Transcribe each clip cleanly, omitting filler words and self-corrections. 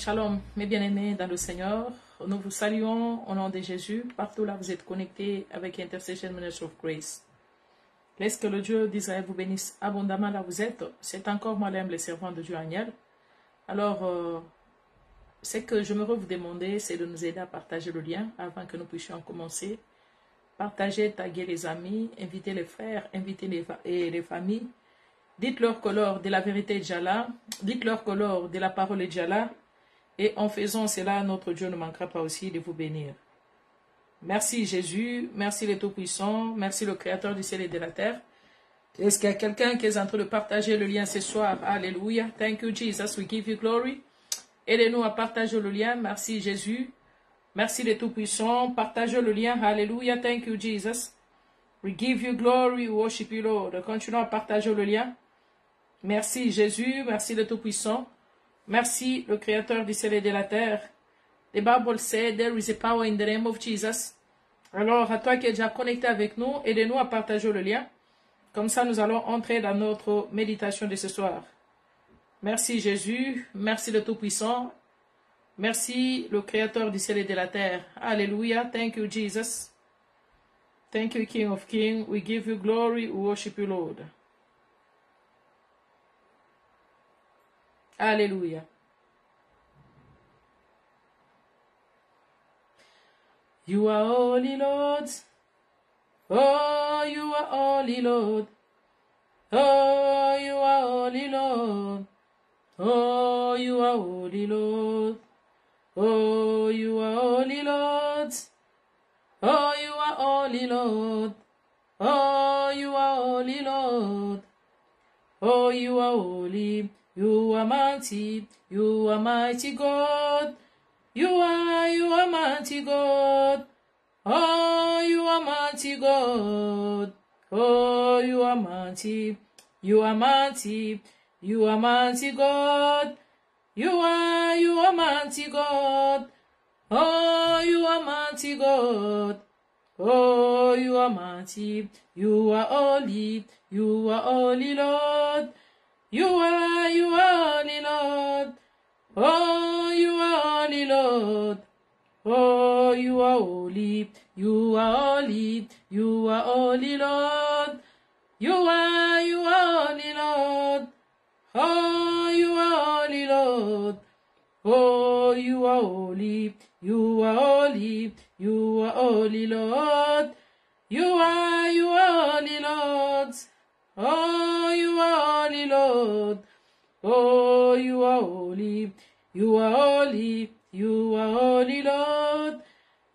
Shalom, mes bien-aimés dans le Seigneur. Nous vous saluons au nom de Jésus. Partout là, vous êtes connectés avec Intercession Ministry of Grace. Laisse que le Dieu d'Israël vous bénisse abondamment là où vous êtes. C'est encore moi l'humble servant de Dieu Agnel. Alors, ce que j'aimerais vous demander, c'est de nous aider à partager le lien avant que nous puissions commencer. Partagez, taguez les amis, invitez les frères, invitez les familles. Dites-leur que l'or de la vérité est déjà là. Dites-leur que l'or de la parole est déjà là. Et en faisant cela, notre Dieu ne manquera pas aussi de vous bénir. Merci Jésus, merci le Tout-Puissant, merci le Créateur du ciel et de la terre. Est-ce qu'il y a quelqu'un qui est en train de partager le lien ce soir? Alléluia. Thank you Jesus, we give you glory. Aidez-nous à partager le lien. Merci Jésus. Merci le Tout-Puissant. Partagez le lien. Alléluia. Thank you Jesus. We give you glory, we worship you Lord. Continuons à partager le lien. Merci Jésus, merci le Tout-Puissant. Merci le Créateur du ciel et de la terre. The Bible said there is a power in the name of Jesus. Alors, à toi qui es déjà connecté avec nous, aidez-nous à partager le lien. Comme ça, nous allons entrer dans notre méditation de ce soir. Merci Jésus, merci le Tout-Puissant. Merci le Créateur du ciel et de la terre. Alléluia, thank you Jesus. Thank you King of Kings. We give you glory, we worship you Lord. Alléluia. You are holy, Lord. Oh, you are holy, Lord. Oh, you are holy, Lord. Oh, you are holy, Lord. Oh, you are holy, Lord. Oh, you are holy, Lord. Oh, you are holy, Lord. Oh, you are holy. You are mighty God. You are mighty God. Oh, you are mighty God. Oh, you are mighty. You are mighty. You are mighty God. You are mighty God. Oh, you are mighty God. Oh, you are mighty. You are holy. You are holy, Lord. You are holy, Lord. Oh, you are holy, Lord. Oh, you are holy. You are holy. You are holy, Lord. You are holy, Lord. Oh, you are holy, Lord. Oh, you are holy. You are holy. You are holy, Lord. You are holy, Lord. Oh, you are holy, Lord. Oh, you are holy. You are holy. You are holy, Lord.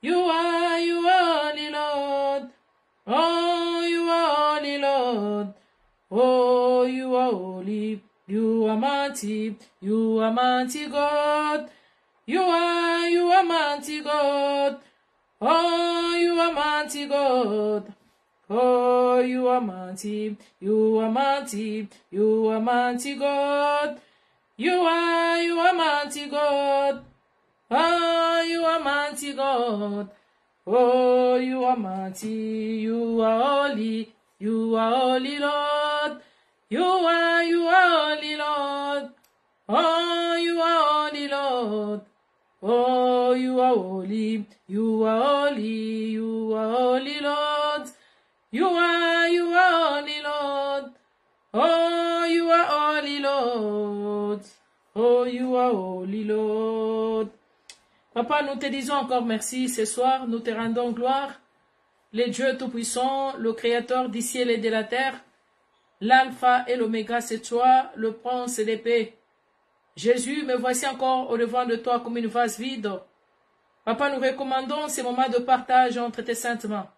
You are holy, Lord. Oh, you are holy, Lord. Oh, you are holy. You are mighty. You are mighty God. You are mighty God. Oh, you are mighty God. Oh, you are mighty. You are mighty. You are mighty God. You are mighty God. Oh, you are mighty God. Oh, you are mighty. You are holy. You are holy, Lord. You are holy, Lord. Oh, you are holy, Lord. Oh, you are holy. You are holy. You are holy, Lord. You are holy, Lord. Oh, you are holy, Lord. Oh, you are holy, Lord. Papa, nous te disons encore merci ce soir. Nous te rendons gloire. Le Dieu Tout-Puissant, le Créateur du ciel et de la terre. L'alpha et l'oméga, c'est toi, le prince de paix. Jésus, me voici encore au devant de toi comme une vase vide. Papa, nous recommandons ces moments de partage entre tes saintes mains.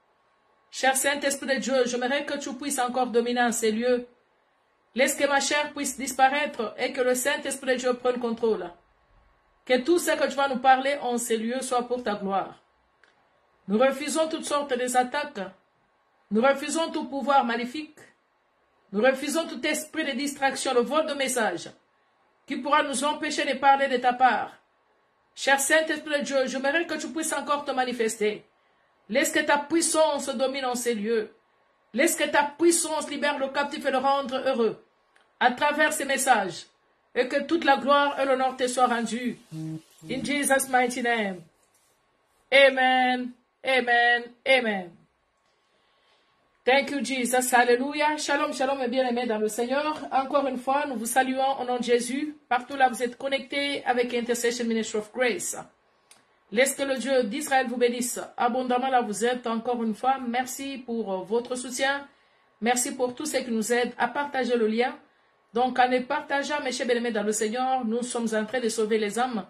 Cher Saint-Esprit de Dieu, j'aimerais que tu puisses encore dominer en ces lieux. Laisse que ma chair puisse disparaître et que le Saint-Esprit de Dieu prenne contrôle. Que tout ce que tu vas nous parler en ces lieux soit pour ta gloire. Nous refusons toutes sortes d'attaques. Nous refusons tout pouvoir maléfique. Nous refusons tout esprit de distraction, le vol de messages qui pourra nous empêcher de parler de ta part. Cher Saint-Esprit de Dieu, j'aimerais que tu puisses encore te manifester. Laisse que ta puissance domine en ces lieux. Laisse que ta puissance libère le captif et le rendre heureux. À travers ces messages, et que toute la gloire et l'honneur te soient rendus. In Jesus' mighty name. Amen, amen, amen. Thank you, Jesus. Alléluia. Shalom, shalom et bien-aimés dans le Seigneur. Encore une fois, nous vous saluons au nom de Jésus. Partout là, vous êtes connectés avec Intercession Ministry of Grace. Laisse que le Dieu d'Israël vous bénisse. Abondamment là, vous êtes encore une fois. Merci pour votre soutien. Merci pour tous ceux qui nous aident à partager le lien. Donc, en les partageant, mes chers bien-aimés dans le Seigneur, nous sommes en train de sauver les âmes.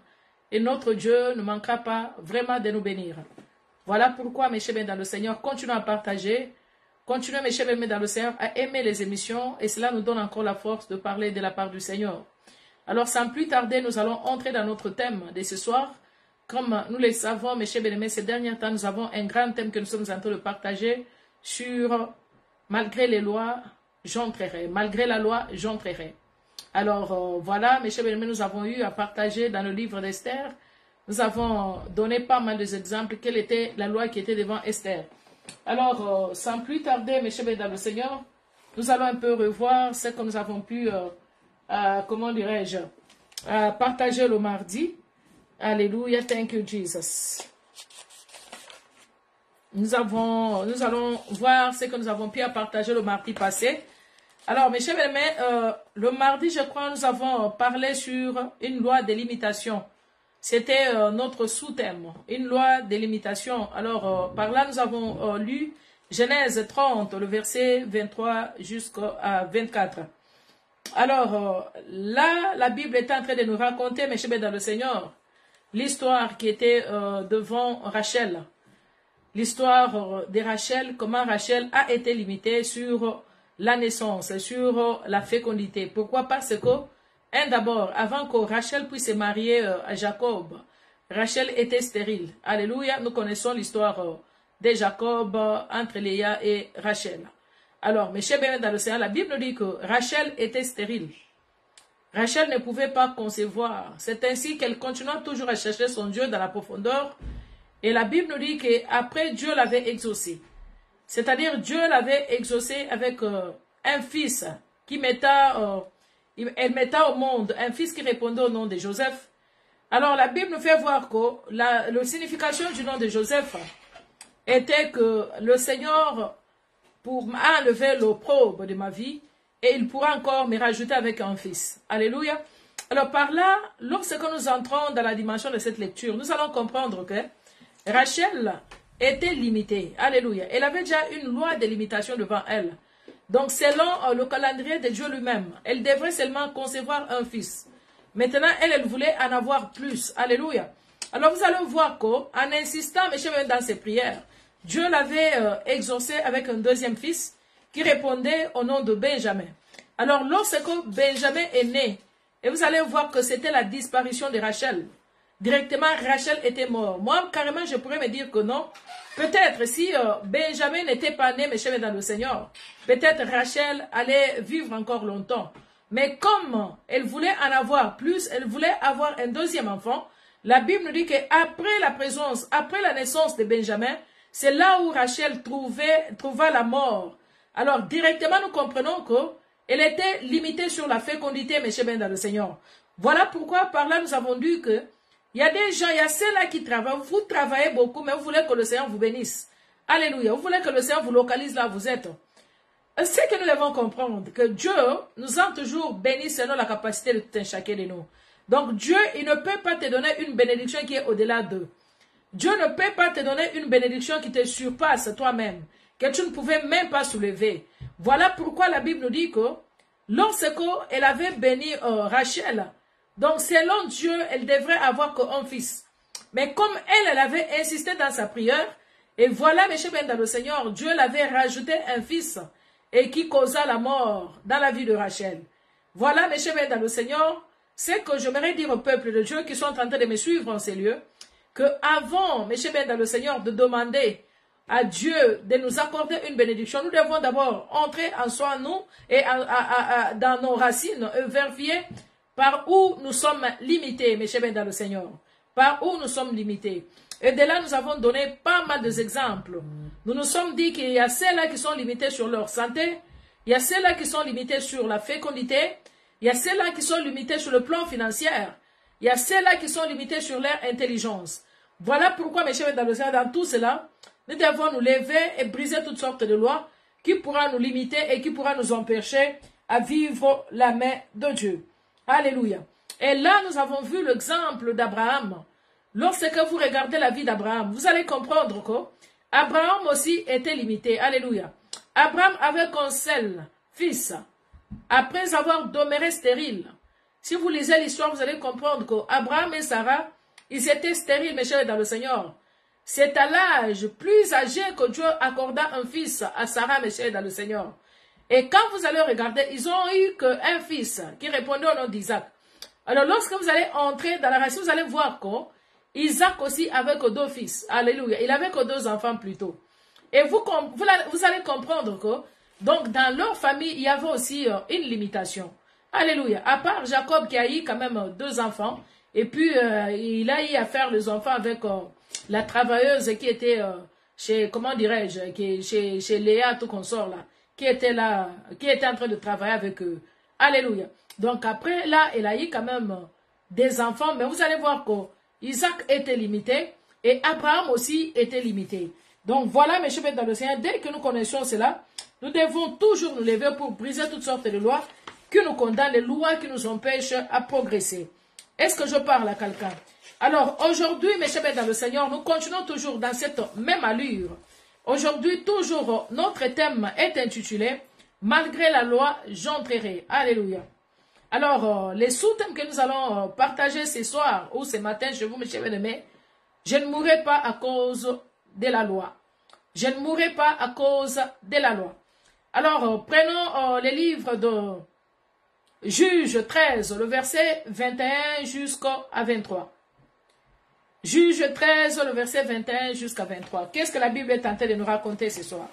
Et notre Dieu ne manquera pas vraiment de nous bénir. Voilà pourquoi, mes chers bien dans le Seigneur, continuez à partager. Continuez, mes chers bien dans le Seigneur, à aimer les émissions. Et cela nous donne encore la force de parler de la part du Seigneur. Alors, sans plus tarder, nous allons entrer dans notre thème de ce soir. Comme nous le savons, mes chers bien-aimés, ces derniers temps, nous avons un grand thème que nous sommes en train de partager sur « Malgré les lois, j'entrerai. Malgré la loi, j'entrerai. » Alors, voilà, mes chers bien-aimés, nous avons eu à partager dans le livre d'Esther. Nous avons donné pas mal d'exemples. Quelle était la loi qui était devant Esther? Alors, sans plus tarder, mes chers bien-aimés dans le Seigneur, nous allons un peu revoir ce que nous avons pu, comment dirais-je, partager le mardi. Alléluia, thank you, Jesus. Nous allons voir ce que nous avons pu partager le mardi passé. Alors, mes chers amis, le mardi, je crois, nous avons parlé sur une loi de limitation. C'était notre sous-thème, une loi de limitation. Alors, par là, nous avons lu Genèse 30, le verset 23 jusqu'à 24. Alors, là, la Bible est en train de nous raconter, mes chers amis dans le Seigneur, l'histoire qui était devant Rachel. L'histoire de Rachel, comment Rachel a été limitée sur la naissance, sur la fécondité. Pourquoi? Parce que, d'abord, avant que Rachel puisse se marier à Jacob, Rachel était stérile. Alléluia, nous connaissons l'histoire de Jacob entre Léa et Rachel. Alors, mes chers bien dans le Seigneur, la Bible nous dit que Rachel était stérile. Rachel ne pouvait pas concevoir. C'est ainsi qu'elle continua toujours à chercher son Dieu dans la profondeur. Et la Bible nous dit qu'après, Dieu l'avait exaucé. C'est-à-dire, Dieu l'avait exaucé avec un fils qui elle mettait au monde, un fils qui répondait au nom de Joseph. Alors, la Bible nous fait voir que la signification du nom de Joseph était que le Seigneur a enlevé l'opprobre de ma vie et il pourra encore me rajouter avec un fils. Alléluia. Alors, par là, lorsque nous entrons dans la dimension de cette lecture, nous allons comprendre que Rachel était limitée. Alléluia. Elle avait déjà une loi de limitation devant elle. Donc, selon le calendrier de Dieu lui-même, elle devrait seulement concevoir un fils. Maintenant, elle voulait en avoir plus. Alléluia. Alors, vous allez voir qu'en insistant, mes chers, dans ses prières, Dieu l'avait exaucé avec un deuxième fils qui répondait au nom de Benjamin. Alors, lorsque Benjamin est né, et vous allez voir que c'était la disparition de Rachel. Directement, Rachel était mort. Moi, carrément, je pourrais me dire que non. Peut-être si Benjamin n'était pas né, mes chers dans le Seigneur, peut-être Rachel allait vivre encore longtemps. Mais comme elle voulait en avoir plus, elle voulait avoir un deuxième enfant, la Bible nous dit qu'après la présence, après la naissance de Benjamin, c'est là où Rachel trouva la mort. Alors, directement, nous comprenons qu'elle était limitée sur la fécondité, mes chers dans le Seigneur. Voilà pourquoi, par là, nous avons dit que il y a des gens, il y a ceux-là qui travaillent. Vous travaillez beaucoup, mais vous voulez que le Seigneur vous bénisse. Alléluia. Vous voulez que le Seigneur vous localise là où vous êtes. C'est que nous devons comprendre que Dieu nous a toujours bénis selon la capacité de tout un chacun de nous. Donc Dieu, il ne peut pas te donner une bénédiction qui est au-delà d'eux. Dieu ne peut pas te donner une bénédiction qui te surpasse toi-même, que tu ne pouvais même pas soulever. Voilà pourquoi la Bible nous dit que lorsqu'elle avait béni Rachel, donc, selon Dieu, elle devrait avoir qu'un fils. Mais comme elle avait insisté dans sa prière, et voilà, mes chers dans le Seigneur, Dieu l'avait rajouté un fils et qui causa la mort dans la vie de Rachel. Voilà, mes chers dans le Seigneur, c'est que j'aimerais dire au peuple de Dieu qui sont en train de me suivre en ces lieux, que avant, mes chers dans le Seigneur, de demander à Dieu de nous accorder une bénédiction, nous devons d'abord entrer en soi, nous, et dans nos racines, vérifier par où nous sommes limités, mes chers dans le Seigneur. Par où nous sommes limités. Et de là, nous avons donné pas mal d'exemples. Nous nous sommes dit qu'il y a ceux-là qui sont limités sur leur santé. Il y a ceux-là qui sont limités sur la fécondité. Il y a ceux-là qui sont limités sur le plan financier. Il y a ceux-là qui sont limités sur leur intelligence. Voilà pourquoi, mes chers dans le Seigneur, dans tout cela, nous devons nous lever et briser toutes sortes de lois qui pourra nous limiter et qui pourra nous empêcher à vivre la main de Dieu. Alléluia. Et là, nous avons vu l'exemple d'Abraham. Lorsque vous regardez la vie d'Abraham, vous allez comprendre qu'Abraham aussi était limité. Alléluia. Abraham avait qu'un seul fils, après avoir demeuré stérile. Si vous lisez l'histoire, vous allez comprendre qu'Abraham et Sarah, ils étaient stériles, mes chers dans le Seigneur. C'est à l'âge plus âgé que Dieu accorda un fils à Sarah, mes chers dans le Seigneur. Et quand vous allez regarder, ils ont eu qu'un fils qui répondait au nom d'Isaac. Alors lorsque vous allez entrer dans la racine, vous allez voir qu'Isaac aussi avait que 2 fils. Alléluia. Il avait que 2 enfants plutôt. Et vous allez comprendre que donc dans leur famille, il y avait aussi une limitation. Alléluia. À part Jacob qui a eu quand même 2 enfants. Et puis il a eu à faire les enfants avec la travailleuse qui était chez, comment dirais-je, chez Léa, tout consort là. Qui était là, qui était en train de travailler avec eux. Alléluia. Donc après, là, elle a eu quand même des enfants, mais vous allez voir qu'Isaac était limité et Abraham aussi était limité. Donc voilà, mes chers dans le Seigneur, dès que nous connaissons cela, nous devons toujours nous lever pour briser toutes sortes de lois qui nous condamnent, les lois qui nous empêchent à progresser. Est-ce que je parle à quelqu'un? Alors aujourd'hui, mes chers dans le Seigneur, nous continuons toujours dans cette même allure. Aujourd'hui, toujours, notre thème est intitulé « Malgré la loi, j'entrerai ». Alléluia. Alors, les sous-thèmes que nous allons partager ce soir ou ce matin, je vous, mes chers bien-aimés, je ne mourrai pas à cause de la loi. Je ne mourrai pas à cause de la loi. Alors, prenons les livres de Juge 13, le verset 21 jusqu'à 23. Juge 13, le verset 21 jusqu'à 23. Qu'est-ce que la Bible est en train de nous raconter ce soir?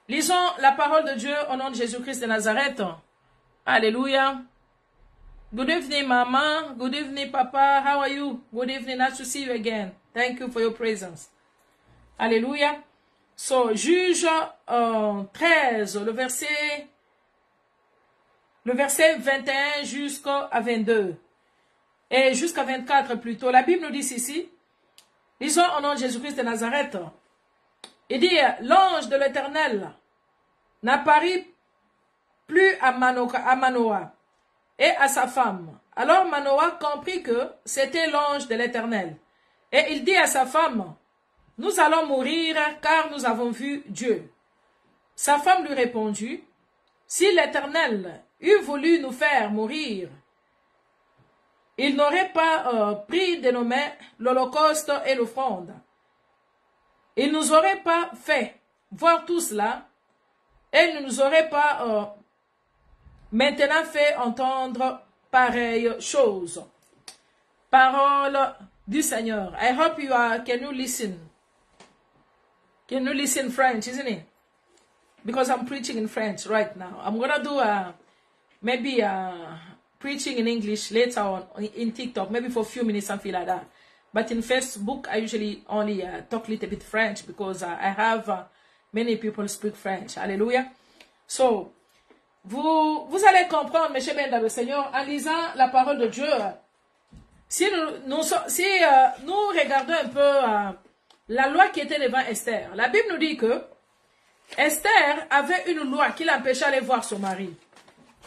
Lisons la parole de Dieu au nom de Jésus-Christ de Nazareth. Alléluia. Good evening, Mama. Good evening, Papa. How are you? Good evening. Nice to see you again. Thank you for your presence. Alléluia. So, Juge 13, le verset 21 jusqu'à 22. Et jusqu'à 24 plutôt. La Bible nous dit ici, lisons au nom de Jésus-Christ de Nazareth. Il dit, l'ange de l'Éternel n'apparut plus à Manoah et à sa femme. Alors Manoah comprit que c'était l'ange de l'Éternel. Et il dit à sa femme, nous allons mourir car nous avons vu Dieu. Sa femme lui répondit, si l'Éternel eût voulu nous faire mourir, il n'aurait pas pris de nos mains l'holocauste et l'offrande. Il ne nous aurait pas fait voir tout cela et il ne nous aurait pas maintenant fait entendre pareille chose. Parole du Seigneur. I hope you are, can you listen? Can you listen French, isn't it? Because I'm preaching in French right now. I'm going to do maybe preaching in English later on in TikTok, maybe for a few minutes, something like that. But in Facebook, I usually only talk a little bit French because I have many people speak French. Hallelujah. So, vous allez comprendre, mes chers bien dans le Seigneur, en lisant la parole de Dieu. Si nous regardons un peu la loi qui était devant Esther, la Bible nous dit que Esther avait une loi qui l'empêchait d'aller voir son mari.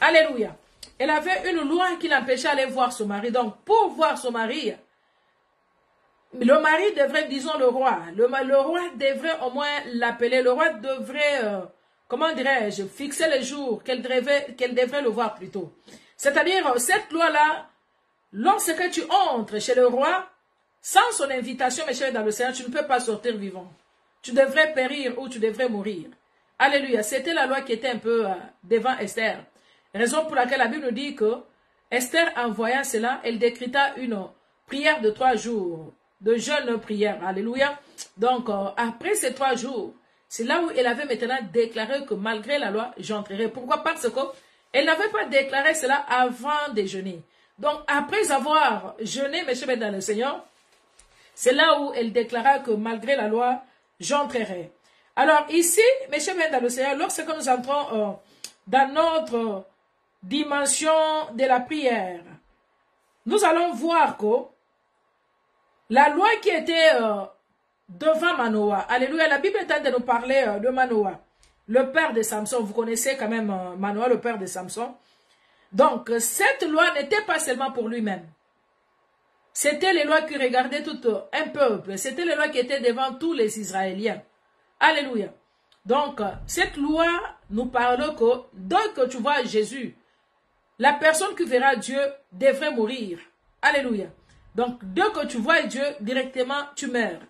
Alléluia. Elle avait une loi qui l'empêchait d'aller voir son mari. Donc, pour voir son mari, le mari devrait, disons le roi devrait au moins l'appeler. Le roi devrait, comment dirais-je, fixer les jours qu'elle devrait le voir plus tôt. C'est-à-dire, cette loi-là, lorsque tu entres chez le roi, sans son invitation, mes chers dans le Seigneur, tu ne peux pas sortir vivant. Tu devrais périr ou tu devrais mourir. Alléluia. C'était la loi qui était un peu devant Esther. Raison pour laquelle la Bible nous dit que Esther, en voyant cela, elle décréta une prière de 3 jours, de jeûne prière. Alléluia. Donc, après ces 3 jours, c'est là où elle avait maintenant déclaré que malgré la loi, j'entrerai. Pourquoi? Parce qu'elle n'avait pas déclaré cela avant déjeuner. Donc, après avoir jeûné, mes chers dans le Seigneur, c'est là où elle déclara que malgré la loi, j'entrerai. Alors ici, mes chers dans le Seigneur, lorsque nous entrons dans notre dimension de la prière, nous allons voir que la loi qui était devant Manoah, alléluia, la Bible est en train de nous parler de Manoah, le père de Samson. Vous connaissez quand même Manoah, le père de Samson. Donc, cette loi n'était pas seulement pour lui-même. C'était les lois qui regardaient tout un peuple. C'était les lois qui étaient devant tous les Israéliens. Alléluia. Donc, cette loi nous parle que dès que tu vois Jésus, la personne qui verra Dieu devrait mourir. Alléluia. Donc, dès que tu vois Dieu, directement, tu meurs.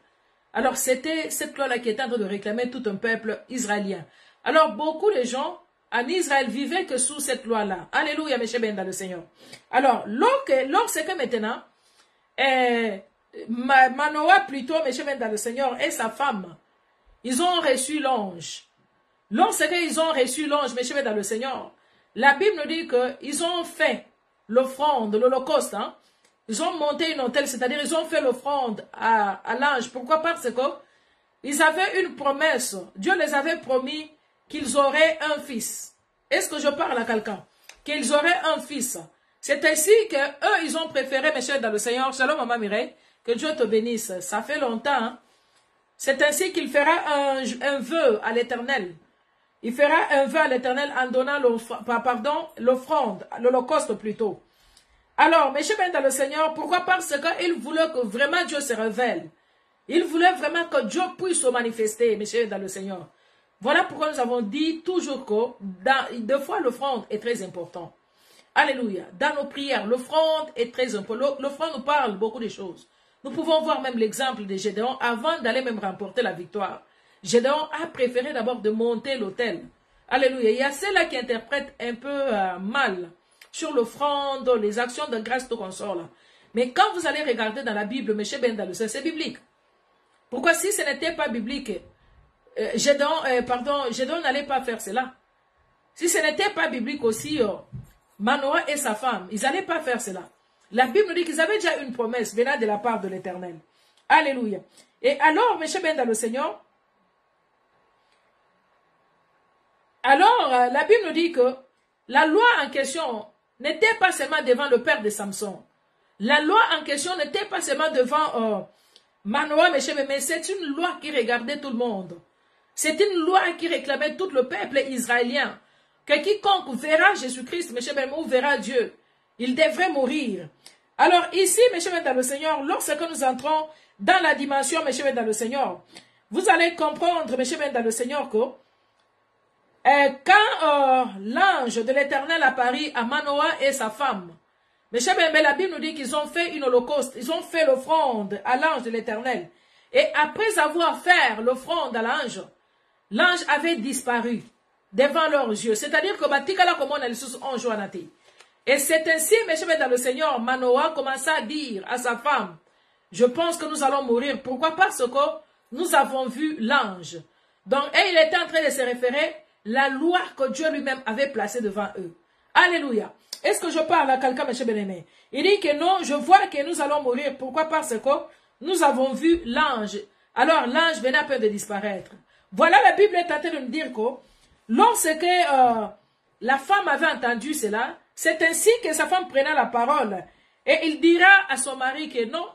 Alors, c'était cette loi-là qui était en train de réclamer tout un peuple israélien. Alors, beaucoup de gens en Israël vivaient que sous cette loi-là. Alléluia, mes chers bien dans le Seigneur. Alors, lorsque maintenant, Manoah plutôt, mes chers bien dans le Seigneur, et sa femme, ils ont reçu l'ange. Lorsqu'ils ont reçu l'ange, mes chers bien dans le Seigneur, la Bible nous dit qu'ils ont fait l'offrande, l'holocauste, hein? Ils ont monté une autel, c'est-à-dire ils ont fait l'offrande à l'ange. Pourquoi? Parce que ils avaient une promesse. Dieu les avait promis qu'ils auraient un fils. Est-ce que je parle à quelqu'un? Qu'ils auraient un fils. C'est ainsi qu'eux, ils ont préféré, mes chers dans le Seigneur. Shalom, maman Mireille. Que Dieu te bénisse. Ça fait longtemps. Hein? C'est ainsi qu'il fera un vœu à l'Éternel. Il fera un vœu à l'Éternel en donnant l'offrande, l'holocauste plutôt. Alors, mes chers dans le Seigneur, pourquoi? Parce qu'il voulait que vraiment Dieu se révèle. Il voulait vraiment que Dieu puisse se manifester, mes chers dans le Seigneur. Voilà pourquoi nous avons dit toujours que deux fois l'offrande est très important. Alléluia. Dans nos prières, l'offrande est très important. L'offrande nous parle beaucoup de choses. Nous pouvons voir même l'exemple de Gédéon avant d'aller même remporter la victoire. Gédéon a préféré d'abord de monter l'autel. Alléluia. Il y a ceux-là qui interprètent un peu mal sur l'offrande, les actions de grâce, tout qu'on sort là. Mais quand vous allez regarder dans la Bible, M. Bendalus, c'est biblique. Pourquoi si ce n'était pas biblique, Gédéon n'allait pas faire cela. Si ce n'était pas biblique aussi, Manoah et sa femme, ils n'allaient pas faire cela. La Bible nous dit qu'ils avaient déjà une promesse venant de la part de l'Éternel. Alléluia. Et alors, M. Bendalus, Seigneur, alors la Bible nous dit que la loi en question n'était pas seulement devant le père de Samson. La loi en question n'était pas seulement devant Manoah, mais c'est une loi qui regardait tout le monde. C'est une loi qui réclamait tout le peuple israélien. Que quiconque verra Jésus-Christ, ou verra Dieu, il devrait mourir. Alors ici, mes chers dans le Seigneur, lorsque nous entrons dans la dimension, mes chers dans le Seigneur, vous allez comprendre, mes chers dans le Seigneur, que quand l'ange de l'Éternel apparut à Manoah et sa femme, mais la Bible nous dit qu'ils ont fait une holocauste, ils ont fait l'offrande à l'ange de l'Éternel. Et après avoir fait l'offrande à l'ange, l'ange avait disparu devant leurs yeux. C'est-à-dire que Batikala comme on a le sous en joanati. Et c'est ainsi, mes chers dans le Seigneur, Manoah commença à dire à sa femme, je pense que nous allons mourir. Pourquoi? Parce que nous avons vu l'ange. Donc, et il était en train de se référer la loi que Dieu lui-même avait placée devant eux. Alléluia. Est-ce que je parle à quelqu'un, mes chers bien-aimés? Il dit que non, je vois que nous allons mourir. Pourquoi? Parce que nous avons vu l'ange. Alors, l'ange venait à peine de disparaître. Voilà, la Bible est en train de nous dire que lorsque la femme avait entendu cela, c'est ainsi que sa femme prenait la parole. Et il dira à son mari que non,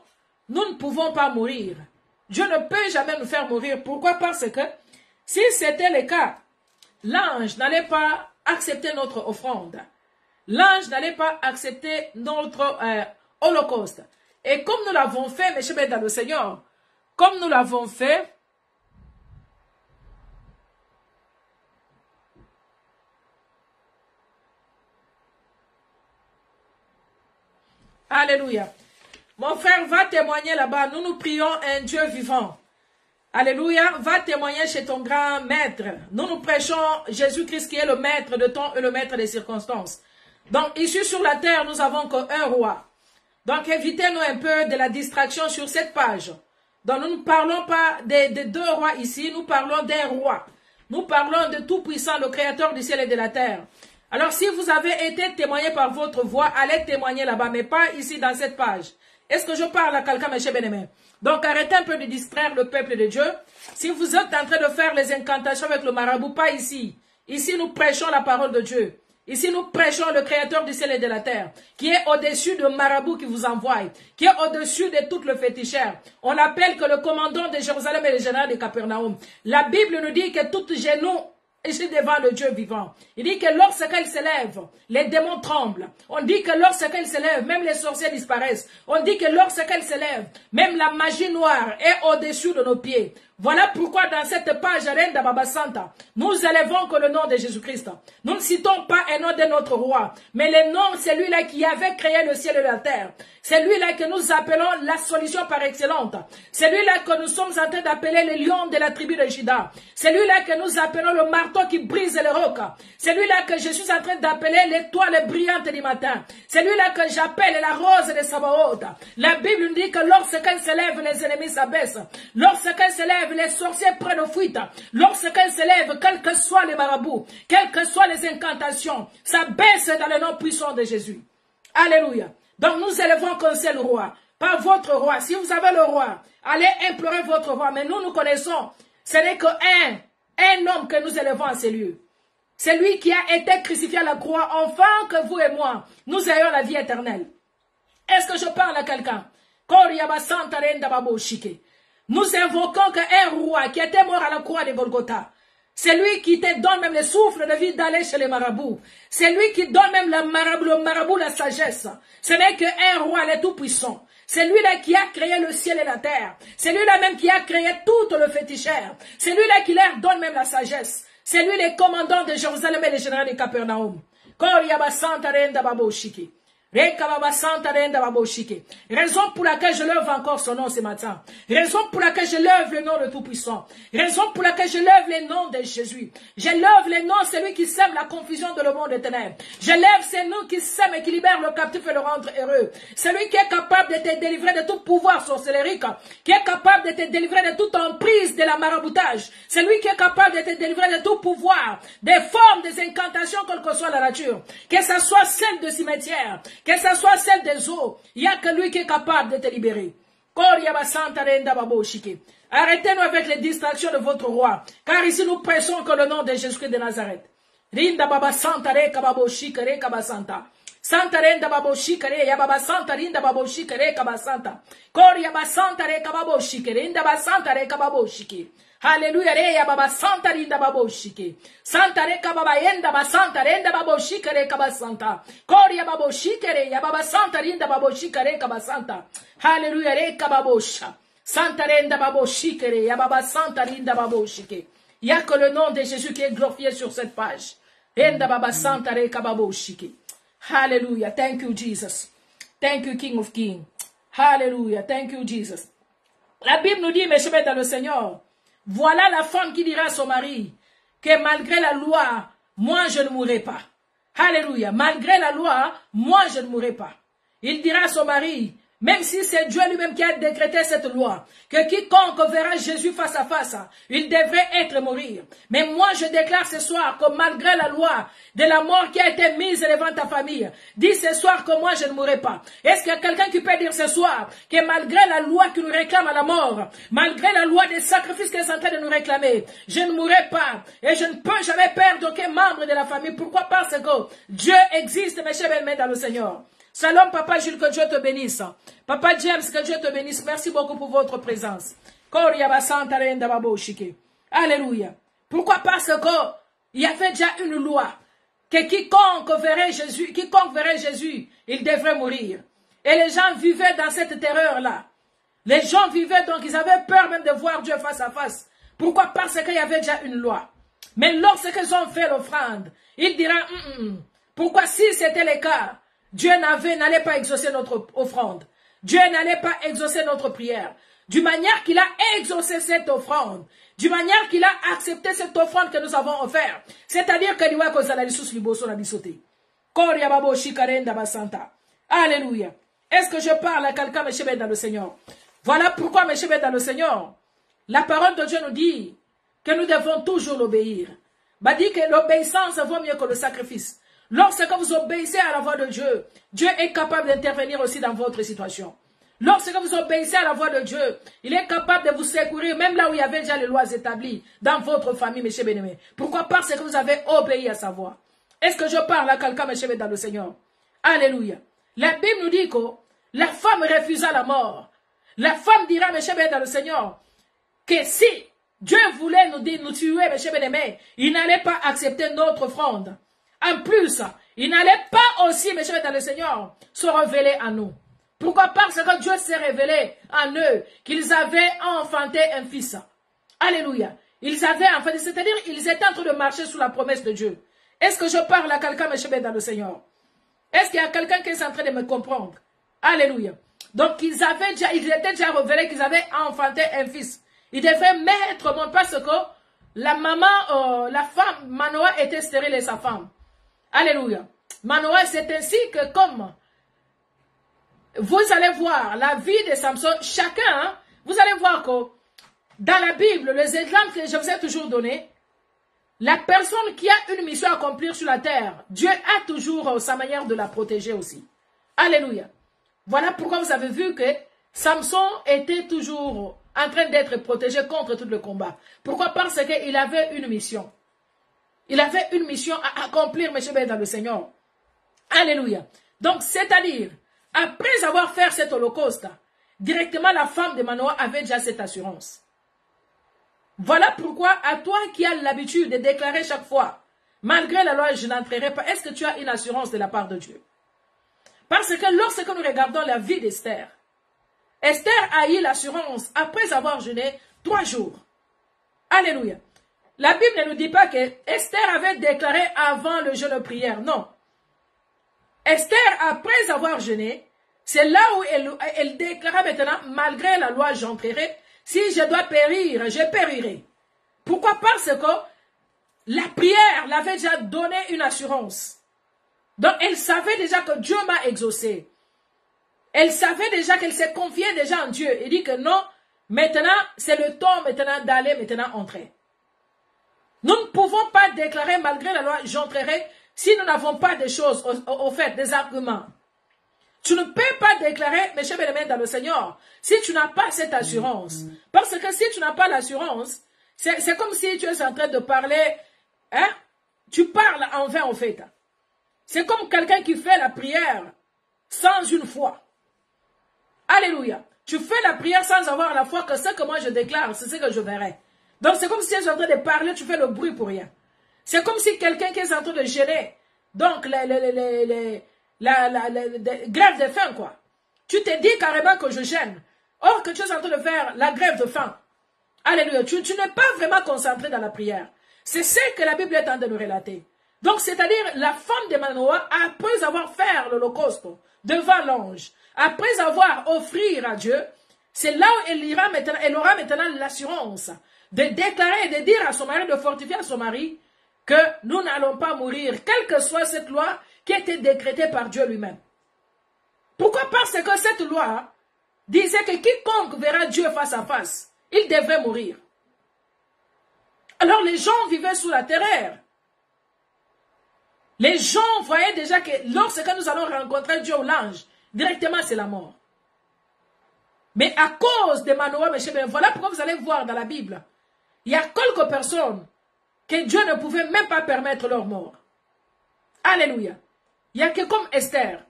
nous ne pouvons pas mourir. Dieu ne peut jamais nous faire mourir. Pourquoi? Parce que si c'était le cas, l'ange n'allait pas accepter notre offrande. L'ange n'allait pas accepter notre holocauste. Et comme nous l'avons fait, mes chers dans le Seigneur, comme nous l'avons fait, alléluia. Mon frère va témoigner là-bas. Nous nous prions un Dieu vivant. Alléluia. Va témoigner chez ton grand maître. Nous nous prêchons Jésus-Christ qui est le maître de temps et le maître des circonstances. Donc ici sur la terre, nous avons qu'un roi. Donc évitez-nous un peu de la distraction sur cette page. Donc nous ne parlons pas de deux rois ici, nous parlons d'un roi. Nous parlons de Tout-Puissant, le Créateur du ciel et de la terre. Alors si vous avez été témoigné par votre voix, allez témoigner là-bas, mais pas ici dans cette page. Est-ce que je parle à quelqu'un, mes chers bien-aimés? Donc arrêtez un peu de distraire le peuple de Dieu. Si vous êtes en train de faire les incantations avec le marabout, pas ici. Ici nous prêchons la parole de Dieu. Ici, nous prêchons le Créateur du ciel et de la terre, qui est au-dessus de marabout qui vous envoie, qui est au-dessus de tout le féticheur. On l'appelle que le commandant de Jérusalem et le général de Capernaum. La Bible nous dit que tout genou est devant le Dieu vivant. Il dit que lorsqu'il s'élève, les démons tremblent. On dit que lorsqu'il s'élève, même les sorciers disparaissent. On dit que lorsqu'il s'élève, même la magie noire est au-dessus de nos pieds. Voilà pourquoi dans cette page Renda Baba Santa, nous élevons que le nom de Jésus-Christ. Nous ne citons pas un nom de notre roi, mais le nom, c'est lui-là qui avait créé le ciel et la terre. C'est lui-là que nous appelons la solution par excellence. C'est lui-là que nous sommes en train d'appeler le lion de la tribu de Juda. C'est lui-là que nous appelons le marteau qui brise les rocs. C'est lui-là que je suis en train d'appeler l'étoile brillante du matin. C'est lui-là que j'appelle la rose de Sabaoth. La Bible nous dit que lorsqu'elle s'élève, les ennemis s'abaissent. Lorsqu'elle s'élève, les sorciers prennent fuite. Lorsqu'elle s'élève, quels que soient les marabouts, quelles que soient les incantations, ça baisse dans le nom puissant de Jésus. Alléluia. Donc nous élevons comme c'est le roi, pas votre roi. Si vous avez le roi, allez implorer votre roi. Mais nous connaissons, ce n'est qu'un homme que nous élevons à ces lieux. C'est lui qui a été crucifié à la croix, enfin que vous et moi, nous ayons la vie éternelle. Est-ce que je parle à quelqu'un? Nous invoquons qu'un roi qui était mort à la croix de Golgotha, c'est lui qui te donne même le souffle de vie d'aller chez les marabouts. C'est lui qui donne même le marabout la sagesse. Ce n'est qu'un roi, le tout-puissant. C'est lui-là qui a créé le ciel et la terre. C'est lui-là même qui a créé tout le féticheur. C'est lui-là qui leur donne même la sagesse. C'est lui le commandant de Jérusalem et le général de Capernaum. Raison pour laquelle je lève encore son nom ce matin. Raison pour laquelle je lève le nom de Tout-Puissant. Raison pour laquelle je lève le nom de Jésus. Je lève le nom, celui qui sème la confusion de le monde des ténèbres. Je lève ce nom qui sème et qui libère le captif et le rendre heureux. Celui qui est capable de te délivrer de tout pouvoir sorcellérique. Qui est capable de te délivrer de toute emprise de la maraboutage. Celui qui est capable de te délivrer de tout pouvoir. Des formes, des incantations, quelle que soit la nature. Que ce soit celle de cimetière. Que ce soit celle des eaux, il n'y a que lui qui est capable de te libérer. Arrêtez-nous avec les distractions de votre roi, car ici nous prêchons que le nom de Jésus-Christ de Nazareth. Rinda baba santa re kababo shikere kabasanta. Santa renda babo shikere ya baba santa rinda babo shikere kabasanta. Koria basanta re kababo shikere rinda basanta re kababo shikere. Alléluia, re ya baba santa rinda babo shike. Santa re kababa yenda ba santa renda babo shikere kabasanta. Koria babo shikere ya baba santa rinda babo shikere kabasanta. Alléluia, re kababosha. Santa renda babo shikere ya baba santa rinda babo shike. Il n'y a que le nom de Jésus qui est glorifié sur cette page. Renda baba santa re kababo shike. Hallelujah. Thank you, Jesus. Thank you, King of Kings. Hallelujah. Thank you, Jesus. La Bible nous dit, mes chers dans le Seigneur, voilà la femme qui dira à son mari que malgré la loi, moi je ne mourrai pas. Alléluia. Malgré la loi, moi je ne mourrai pas. Il dira à son mari, même si c'est Dieu lui-même qui a décrété cette loi, que quiconque verra Jésus face à face, il devrait être mourir. Mais moi je déclare ce soir que malgré la loi de la mort qui a été mise devant ta famille, dis ce soir que moi je ne mourrai pas. Est-ce qu'il y a quelqu'un qui peut dire ce soir que malgré la loi qui nous réclame à la mort, malgré la loi des sacrifices qu'elle est en train de nous réclamer, je ne mourrai pas et je ne peux jamais perdre aucun membre de la famille. Pourquoi? Parce que Dieu existe, mes chers belles-mères dans le Seigneur. Shalom, Papa Jules, que Dieu te bénisse. Papa James, que Dieu te bénisse. Merci beaucoup pour votre présence. Alléluia. Pourquoi? Parce que il y avait déjà une loi que quiconque verrait Jésus, il devrait mourir. Et les gens vivaient dans cette terreur-là. Les gens vivaient donc, ils avaient peur même de voir Dieu face à face. Pourquoi? Parce qu'il y avait déjà une loi. Mais lorsqu'ils ont fait l'offrande, il dira, pourquoi si c'était le cas, Dieu n'allait pas exaucer notre offrande. Dieu n'allait pas exaucer notre prière. Du manière qu'il a exaucé cette offrande, du manière qu'il a accepté cette offrande que nous avons offerte, c'est-à-dire que Alléluia. Est-ce que je parle à quelqu'un, mes chers dans le Seigneur? Voilà pourquoi, mes chers dans le Seigneur, la parole de Dieu nous dit que nous devons toujours l'obéir. Bah dit que l'obéissance vaut mieux que le sacrifice. Lorsque vous obéissez à la voix de Dieu, Dieu est capable d'intervenir aussi dans votre situation. Lorsque vous obéissez à la voix de Dieu, il est capable de vous secourir, même là où il y avait déjà les lois établies dans votre famille, mes chers bien-aimés. Pourquoi? Parce que vous avez obéi à sa voix. Est-ce que je parle à quelqu'un, mes chers, dans le Seigneur? Alléluia. La Bible nous dit que la femme refusa la mort. La femme dira, mes chers, dans le Seigneur, que si Dieu voulait nous tuer, mes chers bien-aimés, il n'allait pas accepter notre offrande. En plus, il n'allait pas aussi, mes chers, dans le Seigneur, se révéler à nous. Pourquoi? Parce que Dieu s'est révélé en eux qu'ils avaient enfanté un fils. Alléluia. Ils avaient enfanté, c'est-à-dire ils étaient en train de marcher sous la promesse de Dieu. Est-ce que je parle à quelqu'un, mes chers, dans le Seigneur? Est-ce qu'il y a quelqu'un qui est en train de me comprendre? Alléluia. Donc ils étaient déjà révélés qu'ils avaient enfanté un fils. Ils devraient mettre mon parce que la maman, la femme, Manoah était stérile et sa femme. Alléluia. Manoah, c'est ainsi que comme vous allez voir la vie de Samson, chacun, vous allez voir que dans la Bible, les exemples que je vous ai toujours donnés, la personne qui a une mission à accomplir sur la terre, Dieu a toujours sa manière de la protéger aussi. Alléluia. Voilà pourquoi vous avez vu que Samson était toujours en train d'être protégé contre tout le combat. Pourquoi? Parce qu'il avait une mission. Il avait une mission à accomplir, mes chers, dans le Seigneur. Alléluia. Donc, c'est-à-dire, après avoir fait cet holocauste, directement la femme de Manoah avait déjà cette assurance. Voilà pourquoi, à toi qui as l'habitude de déclarer chaque fois, malgré la loi, je n'entrerai pas, est-ce que tu as une assurance de la part de Dieu? Parce que lorsque nous regardons la vie d'Esther, Esther a eu l'assurance après avoir jeûné 3 jours. Alléluia. La Bible ne nous dit pas que Esther avait déclaré avant le jeûne de prière. Non. Esther, après avoir jeûné, c'est là où elle déclara maintenant, malgré la loi, j'entrerai. Si je dois périr, je périrai. Pourquoi? Parce que la prière l'avait déjà donné une assurance. Donc, elle savait déjà que Dieu m'a exaucé. Elle savait déjà qu'elle s'est confiée déjà en Dieu. Elle dit que non, maintenant, c'est le temps maintenant d'aller maintenant entrer. Nous ne pouvons pas déclarer malgré la loi, j'entrerai, si nous n'avons pas des choses, au fait, des arguments. Tu ne peux pas déclarer, mes chers bien-aimés dans le Seigneur, si tu n'as pas cette assurance. Parce que si tu n'as pas l'assurance, c'est comme si tu es en train de parler, hein, tu parles en vain au fait. C'est comme quelqu'un qui fait la prière sans une foi. Alléluia. Tu fais la prière sans avoir la foi que ce que moi je déclare, c'est ce que je verrai. Donc c'est comme si tu es en train de parler, tu fais le bruit pour rien. C'est comme si quelqu'un qui est en train de gêner, donc la grève de faim, quoi. Tu te dis carrément que je gêne. Or que tu es en train de faire la grève de faim. Alléluia. Tu n'es pas vraiment concentré dans la prière. C'est ce que la Bible est en train de nous relater. Donc, c'est-à-dire, la femme de Manoah, après avoir fait l'holocauste devant l'ange, après avoir offert à Dieu, c'est là où elle aura maintenant l'assurance de déclarer et de dire à son mari, de fortifier à son mari, que nous n'allons pas mourir, quelle que soit cette loi qui a été décrétée par Dieu lui-même. Pourquoi? Parce que cette loi disait que quiconque verra Dieu face à face, il devrait mourir. Alors les gens vivaient sous la terreur. Les gens voyaient déjà que lorsque nous allons rencontrer Dieu ou l'ange, directement c'est la mort. Mais à cause de Manoah, mes chers, voilà pourquoi vous allez voir dans la Bible, il y a quelques personnes que Dieu ne pouvait même pas permettre leur mort. Alléluia. Il n'y a que comme Esther.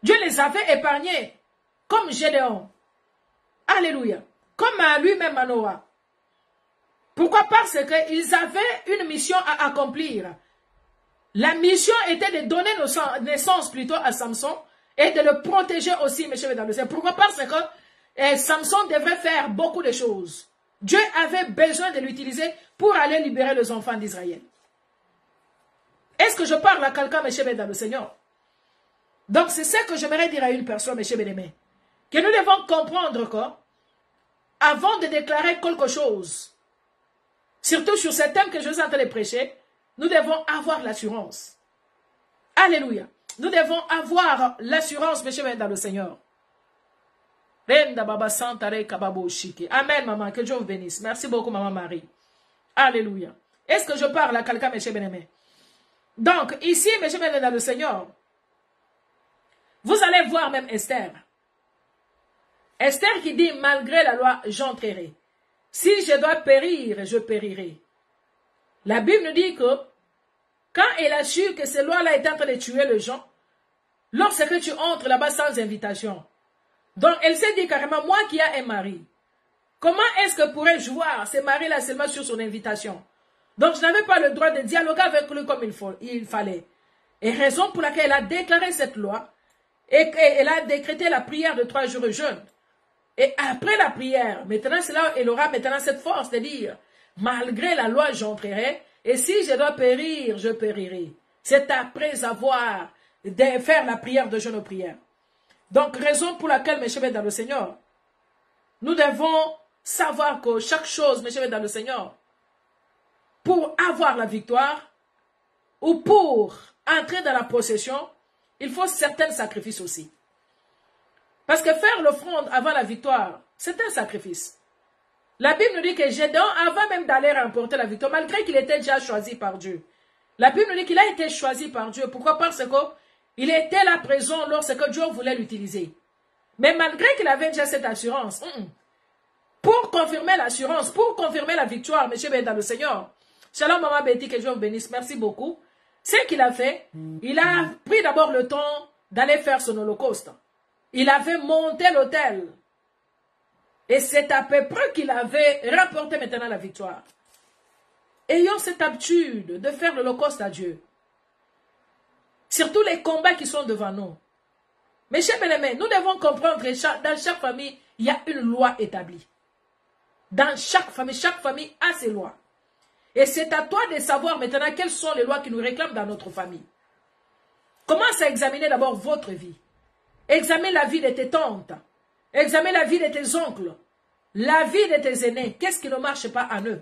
Dieu les avait épargnés, comme Gédéon. Alléluia. Comme à lui-même Manoah. Pourquoi? Parce qu'ils avaient une mission à accomplir. La mission était de donner naissance plutôt à Samson et de le protéger aussi, mes chers, dans le ciel. Pourquoi? Parce que Samson devrait faire beaucoup de choses. Dieu avait besoin de l'utiliser pour aller libérer les enfants d'Israël. Est-ce que je parle à quelqu'un, mes chers, dans le Seigneur? Donc, c'est ce que j'aimerais dire à une personne, mes chers bien-aimés. Que nous devons comprendre que, avant de déclarer quelque chose, surtout sur ce thème que je suis en train de prêcher, nous devons avoir l'assurance. Alléluia. Nous devons avoir l'assurance, mes chers, dans le Seigneur. Amen, maman. Que Dieu vous bénisse. Merci beaucoup, maman Marie. Alléluia. Est-ce que je parle à quelqu'un, mes chers bien-aimés? Donc, ici, mes chers dans le Seigneur, vous allez voir même Esther. Esther qui dit, malgré la loi, j'entrerai. Si je dois périr, je périrai. La Bible nous dit que, quand elle a su que ces lois-là étaient en train de tuer les gens, lorsque tu entres là-bas sans invitation, donc elle s'est dit carrément, moi qui ai un mari, comment est-ce que pourrais-je voir ce mari-là seulement sur son invitation? Donc je n'avais pas le droit de dialoguer avec lui comme il fallait. Et raison pour laquelle elle a déclaré cette loi, et elle a décrété la prière de 3 jours de jeûne. Et après la prière, maintenant c'est là où elle aura maintenant cette force de dire, malgré la loi j'entrerai, et si je dois périr, je périrai. C'est après avoir de faire la prière de jeûne aux prières. Donc raison pour laquelle, mes chers dans le Seigneur, nous devons savoir que chaque chose, mes chers dans le Seigneur, pour avoir la victoire, ou pour entrer dans la possession, il faut certains sacrifices aussi. Parce que faire l'offrande avant la victoire, c'est un sacrifice. La Bible nous dit que Gédéon, avant même d'aller remporter la victoire, malgré qu'il était déjà choisi par Dieu, la Bible nous dit qu'il a été choisi par Dieu. Pourquoi? Parce qu'il était là présent lorsque Dieu voulait l'utiliser. Mais malgré qu'il avait déjà cette assurance, pour confirmer l'assurance, pour confirmer la victoire, monsieur dans le Seigneur, Shalom Maman Betty, que Dieu vous bénisse, merci beaucoup. Ce qu'il a fait, il a pris d'abord le temps d'aller faire son holocauste. Il avait monté l'autel. Et c'est à peu près qu'il avait rapporté maintenant la victoire. Ayons cette habitude de faire l'holocauste à Dieu. Surtout les combats qui sont devant nous. Mes chers bien-aimés, nous devons comprendre que dans chaque famille, il y a une loi établie. Dans chaque famille a ses lois. Et c'est à toi de savoir maintenant quelles sont les lois qui nous réclament dans notre famille. Commence à examiner d'abord votre vie. Examine la vie de tes tantes. Examine la vie de tes oncles. La vie de tes aînés. Qu'est-ce qui ne marche pas en eux?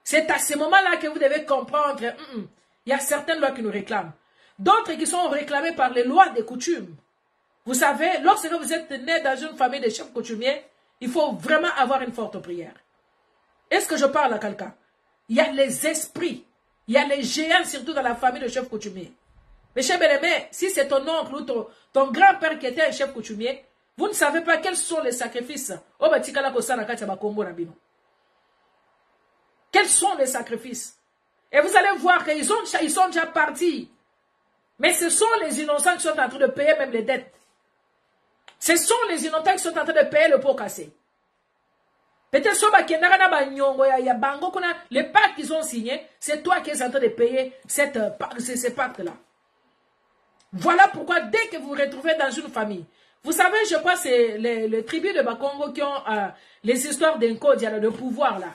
C'est à ce moment-là que vous devez comprendre. Il y a certaines lois qui nous réclament. D'autres qui sont réclamées par les lois des coutumes. Vous savez, lorsque vous êtes né dans une famille de chefs coutumiers, il faut vraiment avoir une forte prière. Est-ce que je parle à quelqu'un? Il y a les esprits. Il y a les géants surtout dans la famille de chefs coutumiers. Mes chers bien-aimés, si c'est ton oncle ou ton grand-père qui était un chef coutumier, vous ne savez pas quels sont les sacrifices. Quels sont les sacrifices? Et vous allez voir qu'ils sont déjà partis. Mais ce sont les innocents qui sont en train de payer même les dettes. Ce sont les innocents qui sont en train de payer le pot cassé. Peut-être les pactes qu'ils ont signés, c'est toi qui es en train de payer ces pactes-là. Voilà pourquoi dès que vous vous retrouvez dans une famille, vous savez, je crois que c'est les tribus de Bakongo qui ont les histoires d'Enkodia, de pouvoir là.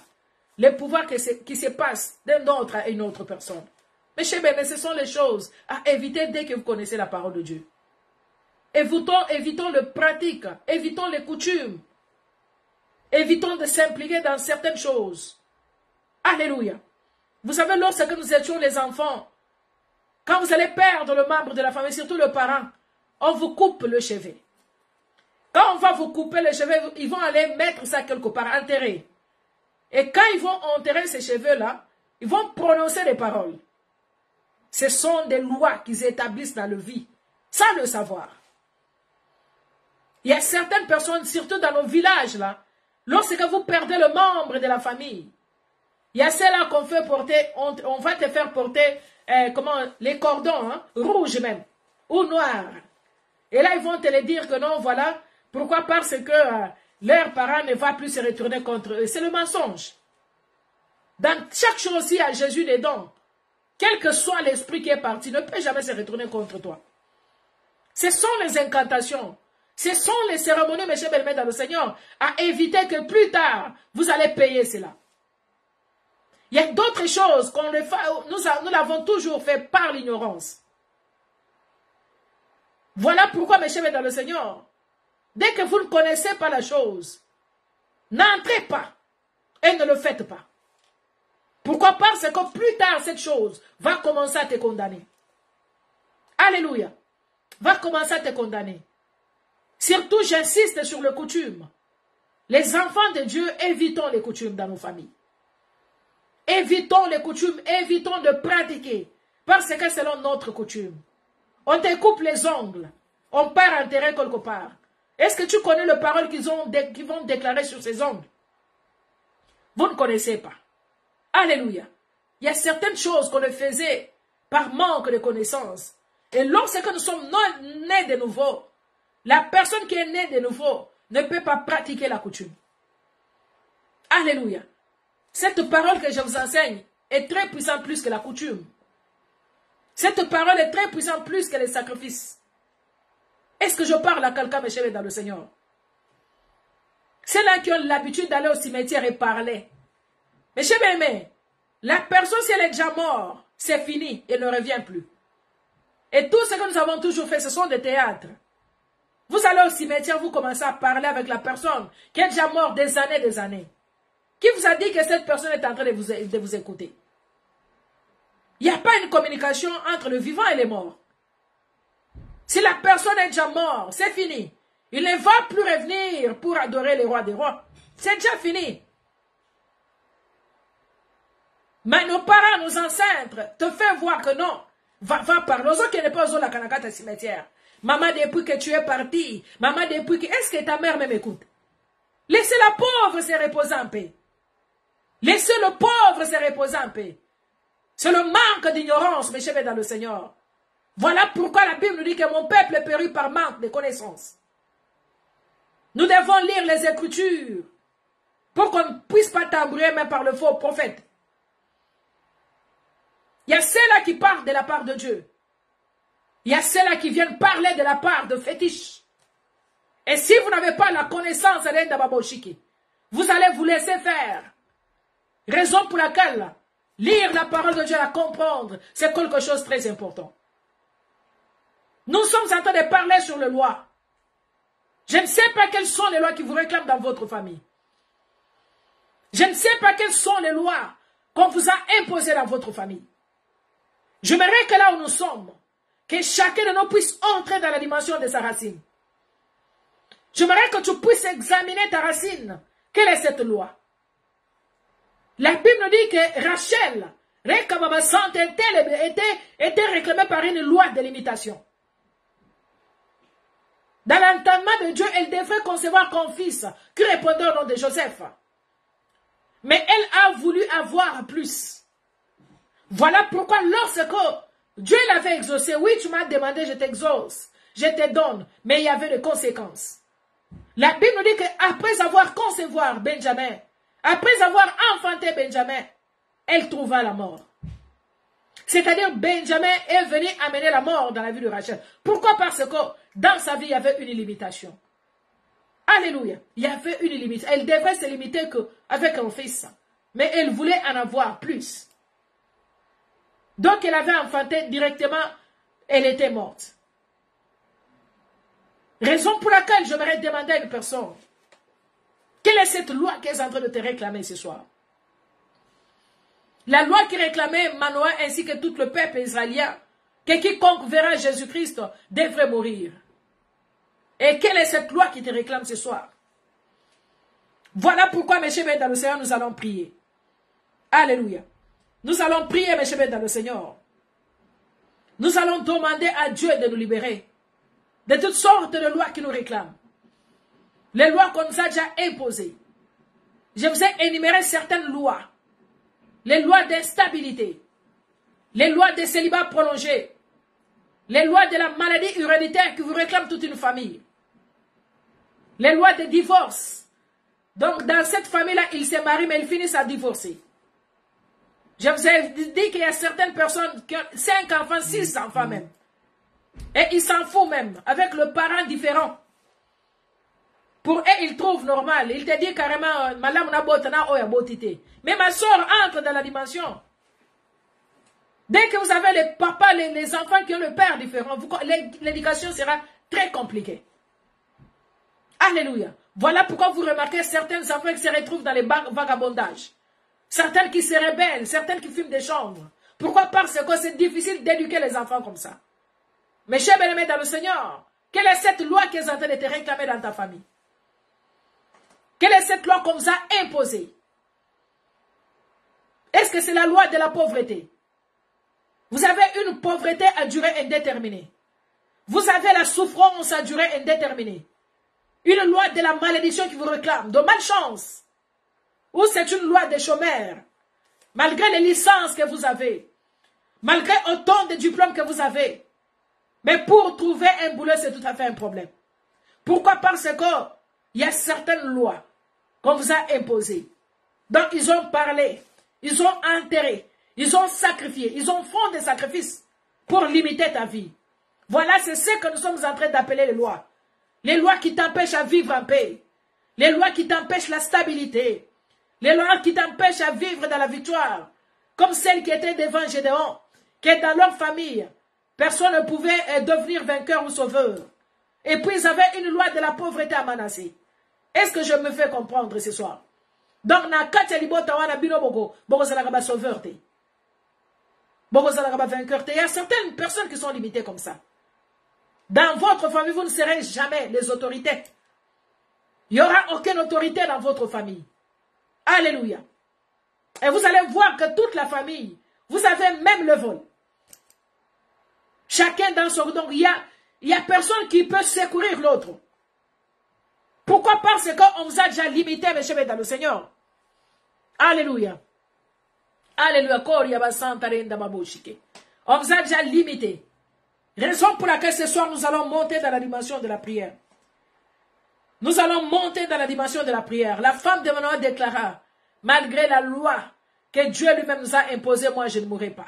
Les pouvoirs qui se passent d'un autre à une autre personne. Mais chez Béné, ce sont les choses à éviter dès que vous connaissez la parole de Dieu. Évitons le pratique, évitons les coutumes. Évitons de s'impliquer dans certaines choses. Alléluia. Vous savez, lorsque nous étions les enfants, quand vous allez perdre le membre de la famille, surtout le parent, on vous coupe le cheveu. Quand on va vous couper les cheveux, ils vont aller mettre ça quelque part, enterrer. Et quand ils vont enterrer ces cheveux-là, ils vont prononcer des paroles. Ce sont des lois qu'ils établissent dans la vie, sans le savoir. Il y a certaines personnes, surtout dans nos villages, là, lorsque vous perdez le membre de la famille, il y a ceux-là qu'on fait porter, on va te faire porter les cordons, rouges même, ou noirs. Et là, ils vont te le dire que non, voilà. Pourquoi? Parce que leur parent ne va plus se retourner contre eux. C'est le mensonge. Dans chaque chose, il y a Jésus dedans. Quel que soit l'esprit qui est parti, ne peut jamais se retourner contre toi. Ce sont les incantations. Ce sont les cérémonies, mes chers belles-mères dans le Seigneur, à éviter que plus tard, vous allez payer cela. Il y a d'autres choses qu'on le fait, nous l'avons toujours fait par l'ignorance. Voilà pourquoi, mes chers dans le Seigneur, dès que vous ne connaissez pas la chose, n'entrez pas et ne le faites pas. Pourquoi? Parce que plus tard, cette chose va commencer à te condamner. Alléluia. Va commencer à te condamner. Surtout, j'insiste sur les coutumes. Les enfants de Dieu, évitons les coutumes dans nos familles. Évitons les coutumes, évitons de pratiquer. Parce que selon notre coutume, on te coupe les ongles, on part enterrer quelque part. Est-ce que tu connais les paroles qu'ils vont déclarer sur ces ongles? Vous ne connaissez pas. Alléluia. Il y a certaines choses qu'on faisait par manque de connaissances. Et lorsque nous sommes nés de nouveau, la personne qui est née de nouveau ne peut pas pratiquer la coutume. Alléluia. Cette parole que je vous enseigne est très puissante plus que la coutume. Cette parole est très puissante plus que les sacrifices. Est-ce que je parle à quelqu'un, mes chers, dans le Seigneur? C'est là qui ont l'habitude d'aller au cimetière et parler. Mes chers aimés, la personne, si elle est déjà morte, c'est fini, elle ne revient plus. Et tout ce que nous avons toujours fait, ce sont des théâtres. Vous allez au cimetière, vous commencez à parler avec la personne qui est déjà morte des années. Qui vous a dit que cette personne est en train de vous écouter? Il n'y a pas une communication entre le vivant et les morts. Si la personne est déjà morte, c'est fini. Il ne va plus revenir pour adorer les rois des rois. C'est déjà fini. Mais nos parents, nos ancêtres, te font voir que non. Va parler aux autres qui n'est pas aux la canacate cimetière. Maman, depuis que tu es parti, maman, depuis que... Est-ce que ta mère même écoute? Laissez la pauvre se reposer en paix. Laissez le pauvre se reposer en paix. C'est le manque d'ignorance, mes chers, dans le Seigneur. Voilà pourquoi la Bible nous dit que mon peuple périt par manque de connaissances. Nous devons lire les Écritures pour qu'on ne puisse pas tambourer même par le faux prophète. Il y a ceux-là qui parlent de la part de Dieu. Il y a ceux-là qui viennent parler de la part de fétiches. Et si vous n'avez pas la connaissance d'Ababoshiki, vous allez vous laisser faire. Raison pour laquelle lire la parole de Dieu, la comprendre, c'est quelque chose de très important. Nous sommes en train de parler sur les lois. Je ne sais pas quelles sont les lois qui vous réclament dans votre famille. Je ne sais pas quelles sont les lois qu'on vous a imposées dans votre famille. J'aimerais que là où nous sommes, que chacun de nous puisse entrer dans la dimension de sa racine. J'aimerais que tu puisses examiner ta racine. Quelle est cette loi? La Bible nous dit que Rachel, était réclamée par une loi de limitation. Dans l'entendement de Dieu, elle devrait concevoir comme fils qui répondait au nom de Joseph. Mais elle a voulu avoir plus. Voilà pourquoi lorsque Dieu l'avait exaucé, oui, tu m'as demandé, je t'exauce, je te donne, mais il y avait des conséquences. La Bible nous dit qu'après avoir concevoir Benjamin, après avoir enfanté Benjamin, elle trouva la mort. C'est-à-dire Benjamin est venu amener la mort dans la vie de Rachel. Pourquoi? Parce que dans sa vie, il y avait une limitation. Alléluia. Il y avait une limite. Elle devrait se limiter qu'avec un fils. Mais elle voulait en avoir plus. Donc elle avait enfanté directement, elle était morte. Raison pour laquelle j'aimerais demander à une personne, quelle est cette loi qu'elle est en train de te réclamer ce soir? La loi qui réclamait Manoah ainsi que tout le peuple israélien, que quiconque verra Jésus-Christ devrait mourir. Et quelle est cette loi qui te réclame ce soir? Voilà pourquoi, mes chers, dans le Seigneur, nous allons prier. Alléluia. Nous allons prier, mes chers, dans le Seigneur. Nous allons demander à Dieu de nous libérer de toutes sortes de lois qui nous réclament. Les lois qu'on nous a déjà imposées. Je vous ai énuméré certaines lois. Les lois d'instabilité. Les lois de célibat prolongé. Les lois de la maladie héréditaire qui vous réclament toute une famille. Les lois de divorce. Donc, dans cette famille-là, ils se marient, mais ils finissent à divorcer. Je vous ai dit qu'il y a certaines personnes qui ont 5 enfants, 6 enfants même. Et ils s'en foutent même, avec le parent différent. Pour eux, ils trouvent normal. Ils te disent carrément, mais ma soeur entre dans la dimension. Dès que vous avez les papas, les enfants qui ont le père différent, l'éducation sera très compliquée. Alléluia. Voilà pourquoi vous remarquez certains enfants qui se retrouvent dans les vagabondages. Certains qui se rebellent, certains qui fument des chambres. Pourquoi? Parce que c'est difficile d'éduquer les enfants comme ça. Mes chers bien-aimés dans le Seigneur, quelle est cette loi qui est en train de te réclamer dans ta famille? Quelle est cette loi qu'on vous a imposée? Est-ce que c'est la loi de la pauvreté? Vous avez une pauvreté à durée indéterminée. Vous avez la souffrance à durée indéterminée. Une loi de la malédiction qui vous réclame, de malchance. Ou c'est une loi des chômeurs. Malgré les licences que vous avez. Malgré autant de diplômes que vous avez. Mais pour trouver un boulot, c'est tout à fait un problème. Pourquoi? Parce qu'il y a certaines lois qu'on vous a imposées. Donc ils ont parlé, ils ont enterré, ils ont sacrifié, ils ont fait des sacrifices pour limiter ta vie. Voilà, c'est ce que nous sommes en train d'appeler les lois. Les lois qui t'empêchent à vivre en paix. Les lois qui t'empêchent la stabilité. Les lois qui t'empêchent à vivre dans la victoire. Comme celles qui étaient devant Gédéon, qui dans leur famille, personne ne pouvait devenir vainqueur ou sauveur. Et puis ils avaient une loi de la pauvreté à Manassé. Est-ce que je me fais comprendre ce soir? Donc, na kati libota wana bino boko zalaka sauveur te. Boko zalaka vainqueur te. Il y a certaines personnes qui sont limitées comme ça. Dans votre famille, vous ne serez jamais les autorités. Il n'y aura aucune autorité dans votre famille. Alléluia. Et vous allez voir que toute la famille, vous avez même le vol. Chacun dans son... Donc, il y a personne qui peut secourir l'autre. Pourquoi? Parce qu'on vous a déjà limité, mes chers dans le Seigneur. Alléluia. Alléluia. On vous a déjà limité. Raison pour laquelle ce soir, nous allons monter dans la dimension de la prière. Nous allons monter dans la dimension de la prière. La femme de Manoah déclara, malgré la loi que Dieu lui-même nous a imposée, moi je ne mourrai pas.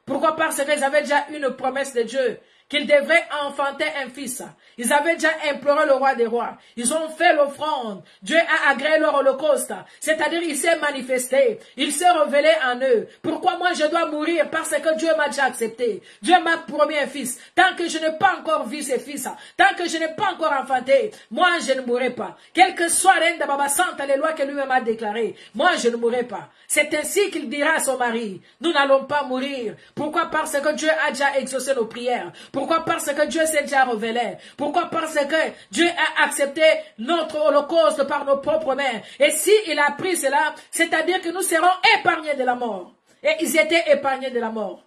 Pourquoi? Parce qu'ils avaient déjà une promesse de Dieu, qu'ils devraient enfanter un fils. Ils avaient déjà imploré le roi des rois. Ils ont fait l'offrande. Dieu a agréé leur holocauste. C'est-à-dire, il s'est manifesté. Il s'est révélé en eux. Pourquoi moi je dois mourir? Parce que Dieu m'a déjà accepté. Dieu m'a promis un fils. Tant que je n'ai pas encore vu ce fils, tant que je n'ai pas encore enfanté, moi je ne mourrai pas. Quelle que soit reine de Baba Santa, les lois que lui-même a déclarées, moi je ne mourrai pas. C'est ainsi qu'il dira à son mari, nous n'allons pas mourir. Pourquoi? Parce que Dieu a déjà exaucé nos prières. Pourquoi? Parce que Dieu s'est déjà révélé. Pourquoi? Parce que Dieu a accepté notre holocauste par nos propres mains. Et s'il a pris cela, c'est-à-dire que nous serons épargnés de la mort. Et ils étaient épargnés de la mort.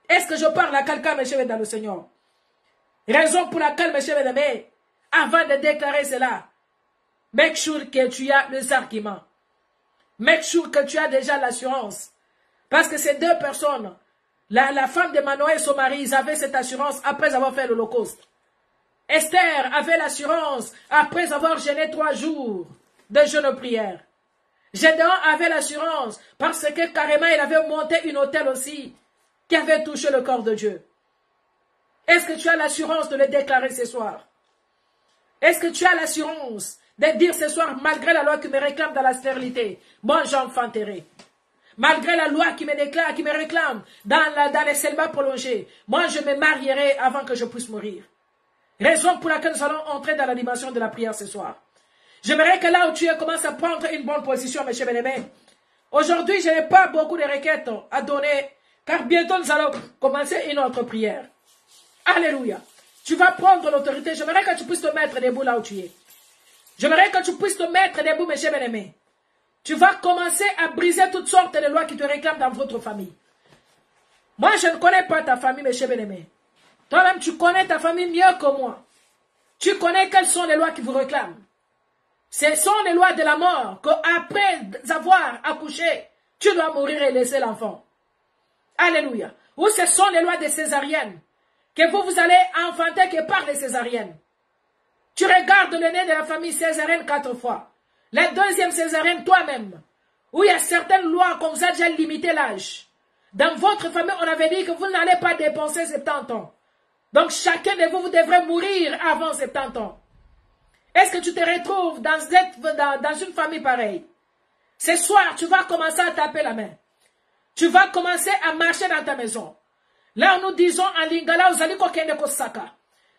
Est-ce que je parle à quelqu'un, mes chers dans le Seigneur? Raison pour laquelle, mes chers amis, avant de déclarer cela, make sure que tu as les arguments. Make sure que tu as déjà l'assurance. Parce que ces deux personnes, la femme de Manoah et son mari, ils avaient cette assurance après avoir fait l'Holocauste. Esther avait l'assurance après avoir jeûné 3 jours de jeûne et prière. Gédéon avait l'assurance parce que carrément il avait monté une autel aussi qui avait touché le corps de Dieu. Est-ce que tu as l'assurance de le déclarer ce soir? Est-ce que tu as l'assurance de dire ce soir, malgré la loi qui me réclame dans la stérilité, moi j'enfanterai? Malgré la loi qui me déclare, qui me réclame dans les célibats prolongés, moi je me marierai avant que je puisse mourir. Raison pour laquelle nous allons entrer dans la dimension de la prière ce soir. J'aimerais que là où tu es, commences à prendre une bonne position, mes chers bien-aimés. Aujourd'hui, je n'ai pas beaucoup de requêtes à donner, car bientôt nous allons commencer une autre prière. Alléluia. Tu vas prendre l'autorité. J'aimerais que tu puisses te mettre debout là où tu es. J'aimerais que tu puisses te mettre debout, mes chers bien-aimés. Tu vas commencer à briser toutes sortes de lois qui te réclament dans votre famille. Moi, je ne connais pas ta famille, mes chers bien-aimés. Toi-même, tu connais ta famille mieux que moi. Tu connais quelles sont les lois qui vous réclament. Ce sont les lois de la mort, qu'après avoir accouché, tu dois mourir et laisser l'enfant. Alléluia. Ou ce sont les lois des césariennes, que vous allez enfanter que par les césariennes. Tu regardes le nez de la famille césarienne 4 fois. La deuxième césarienne, toi-même. Où il y a certaines lois qu'on vous a déjà limité l'âge. Dans votre famille, on avait dit que vous n'allez pas dépenser 70 ans. Donc chacun de vous, vous devrez mourir avant 70 ans. Est-ce que tu te retrouves dans une famille pareille? Ce soir, tu vas commencer à taper la main. Tu vas commencer à marcher dans ta maison. Là, nous disons en lingala, vous allez kokende kosaka.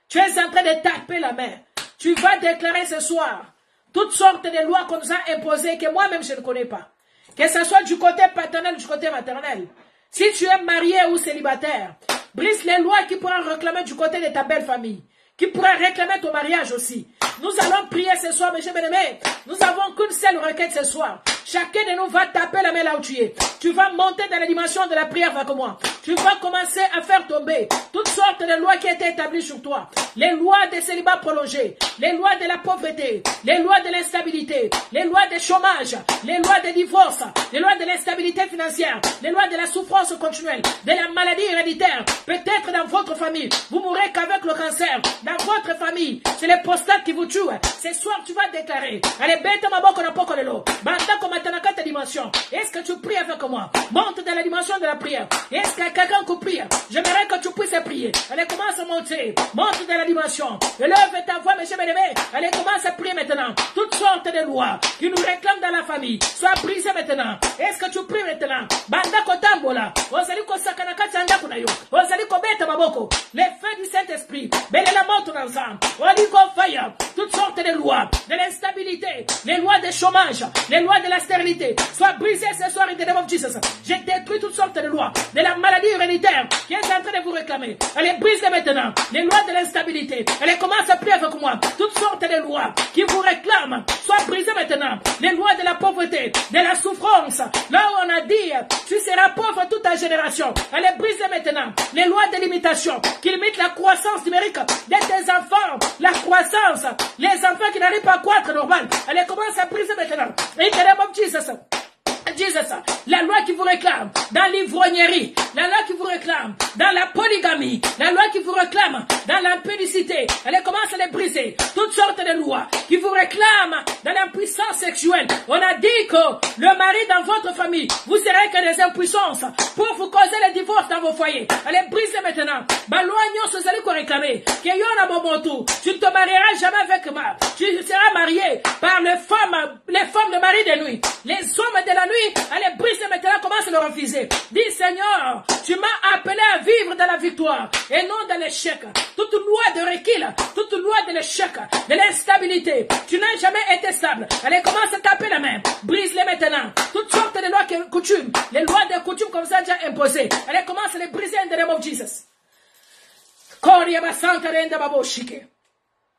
Tu es en train de taper la main. Tu vas déclarer ce soir toutes sortes de lois qu'on nous a imposées que moi-même je ne connais pas. Que ce soit du côté paternel ou du côté maternel. Si tu es marié ou célibataire, brise les lois qui pourraient réclamer du côté de ta belle famille, qui pourraient réclamer ton mariage aussi. Nous allons prier ce soir, mes chers bien-aimés. Nous avons qu'une seule requête ce soir. Chacun de nous va taper la main là où tu es. Tu vas monter dans la dimension de la prière avec moi. Tu vas commencer à faire tomber toutes sortes de lois qui étaient établies sur toi. Les lois des célibats prolongés, les lois de la pauvreté, les lois de l'instabilité, les lois des chômages, les lois des divorces, les lois de l'instabilité financière, les lois de la souffrance continuelle, de la maladie héréditaire. Peut-être dans votre famille, vous mourrez qu'avec le cancer. Dans votre famille, c'est les prostates qui vous tuent. Ce soir, tu vas déclarer. Allez, bête ma boca n'a pas de l'eau. Banta comme à ta dimension. Est-ce que tu pries avec moi? Monte dans la dimension de la prière. Est-ce qu'il y a quelqu'un qui prie? J'aimerais que tu puisses prier. Allez, commence à monter. Monte dans la dimension. Élève ta voix, mes chers bien-aimés. Allez, commence à prier maintenant. Toutes sortes de lois qui nous réclament dans la famille. Sois brisé maintenant. Est-ce que tu pries maintenant? Banda kotambola. Ozali ko sakanaka tanda kunayo. Ozali ko beta maboko. Les feux du Saint-Esprit. Belle la montre ensemble. Oli ko fire. Toutes sortes de lois de l'instabilité, les lois des chômage, les lois de la stérilité. Sois brisé ce soir in the name of Jesus. J'ai détruit toutes sortes de lois de la maladie héréditaire qui est en train de vous réclamer. Allez, brise-les maintenant. Les lois de l'instabilité. Allez, commence à prier avec moi. Toutes sortes de lois qui vous réclament. Sois brisé maintenant. Les lois de la pauvreté, de la souffrance. Là où on a dit, tu seras pauvre toute ta génération. Allez, brise maintenant. Les lois de limitation qui limitent la croissance numérique de tes enfants. La croissance. Les enfants qui n'arrivent pas à croître normal. Allez, commence à briser maintenant. In the name of Jesus. Jesus, la loi qui vous réclame dans l'ivrognerie, la loi qui vous réclame dans la polygamie, la loi qui vous réclame dans l'impudicité, elle commence à les briser. Toutes sortes de lois qui vous réclament dans l'impuissance sexuelle. On a dit que le mari dans votre famille, vous serez que des impuissances pour vous causer les divorces dans vos foyers. Allez, briser maintenant. Baloignon, ce allez qu'on réclamer. Que yon a momotu. Tu ne te marieras jamais avec moi. Tu seras marié par les femmes de mari de nuit. Les hommes de la nuit. Allez, brise maintenant, commence à le refuser. Dis, Seigneur, tu m'as appelé à vivre dans la victoire et non dans l'échec. Toute loi de recul, toute loi de l'échec, de l'instabilité, tu n'as jamais été stable. Allez, commence à taper la main. Brise-les maintenant. Toutes sortes de lois et coutumes, les lois de coutumes comme ça déjà imposées. Allez, commence à les briser in the name of Jesus.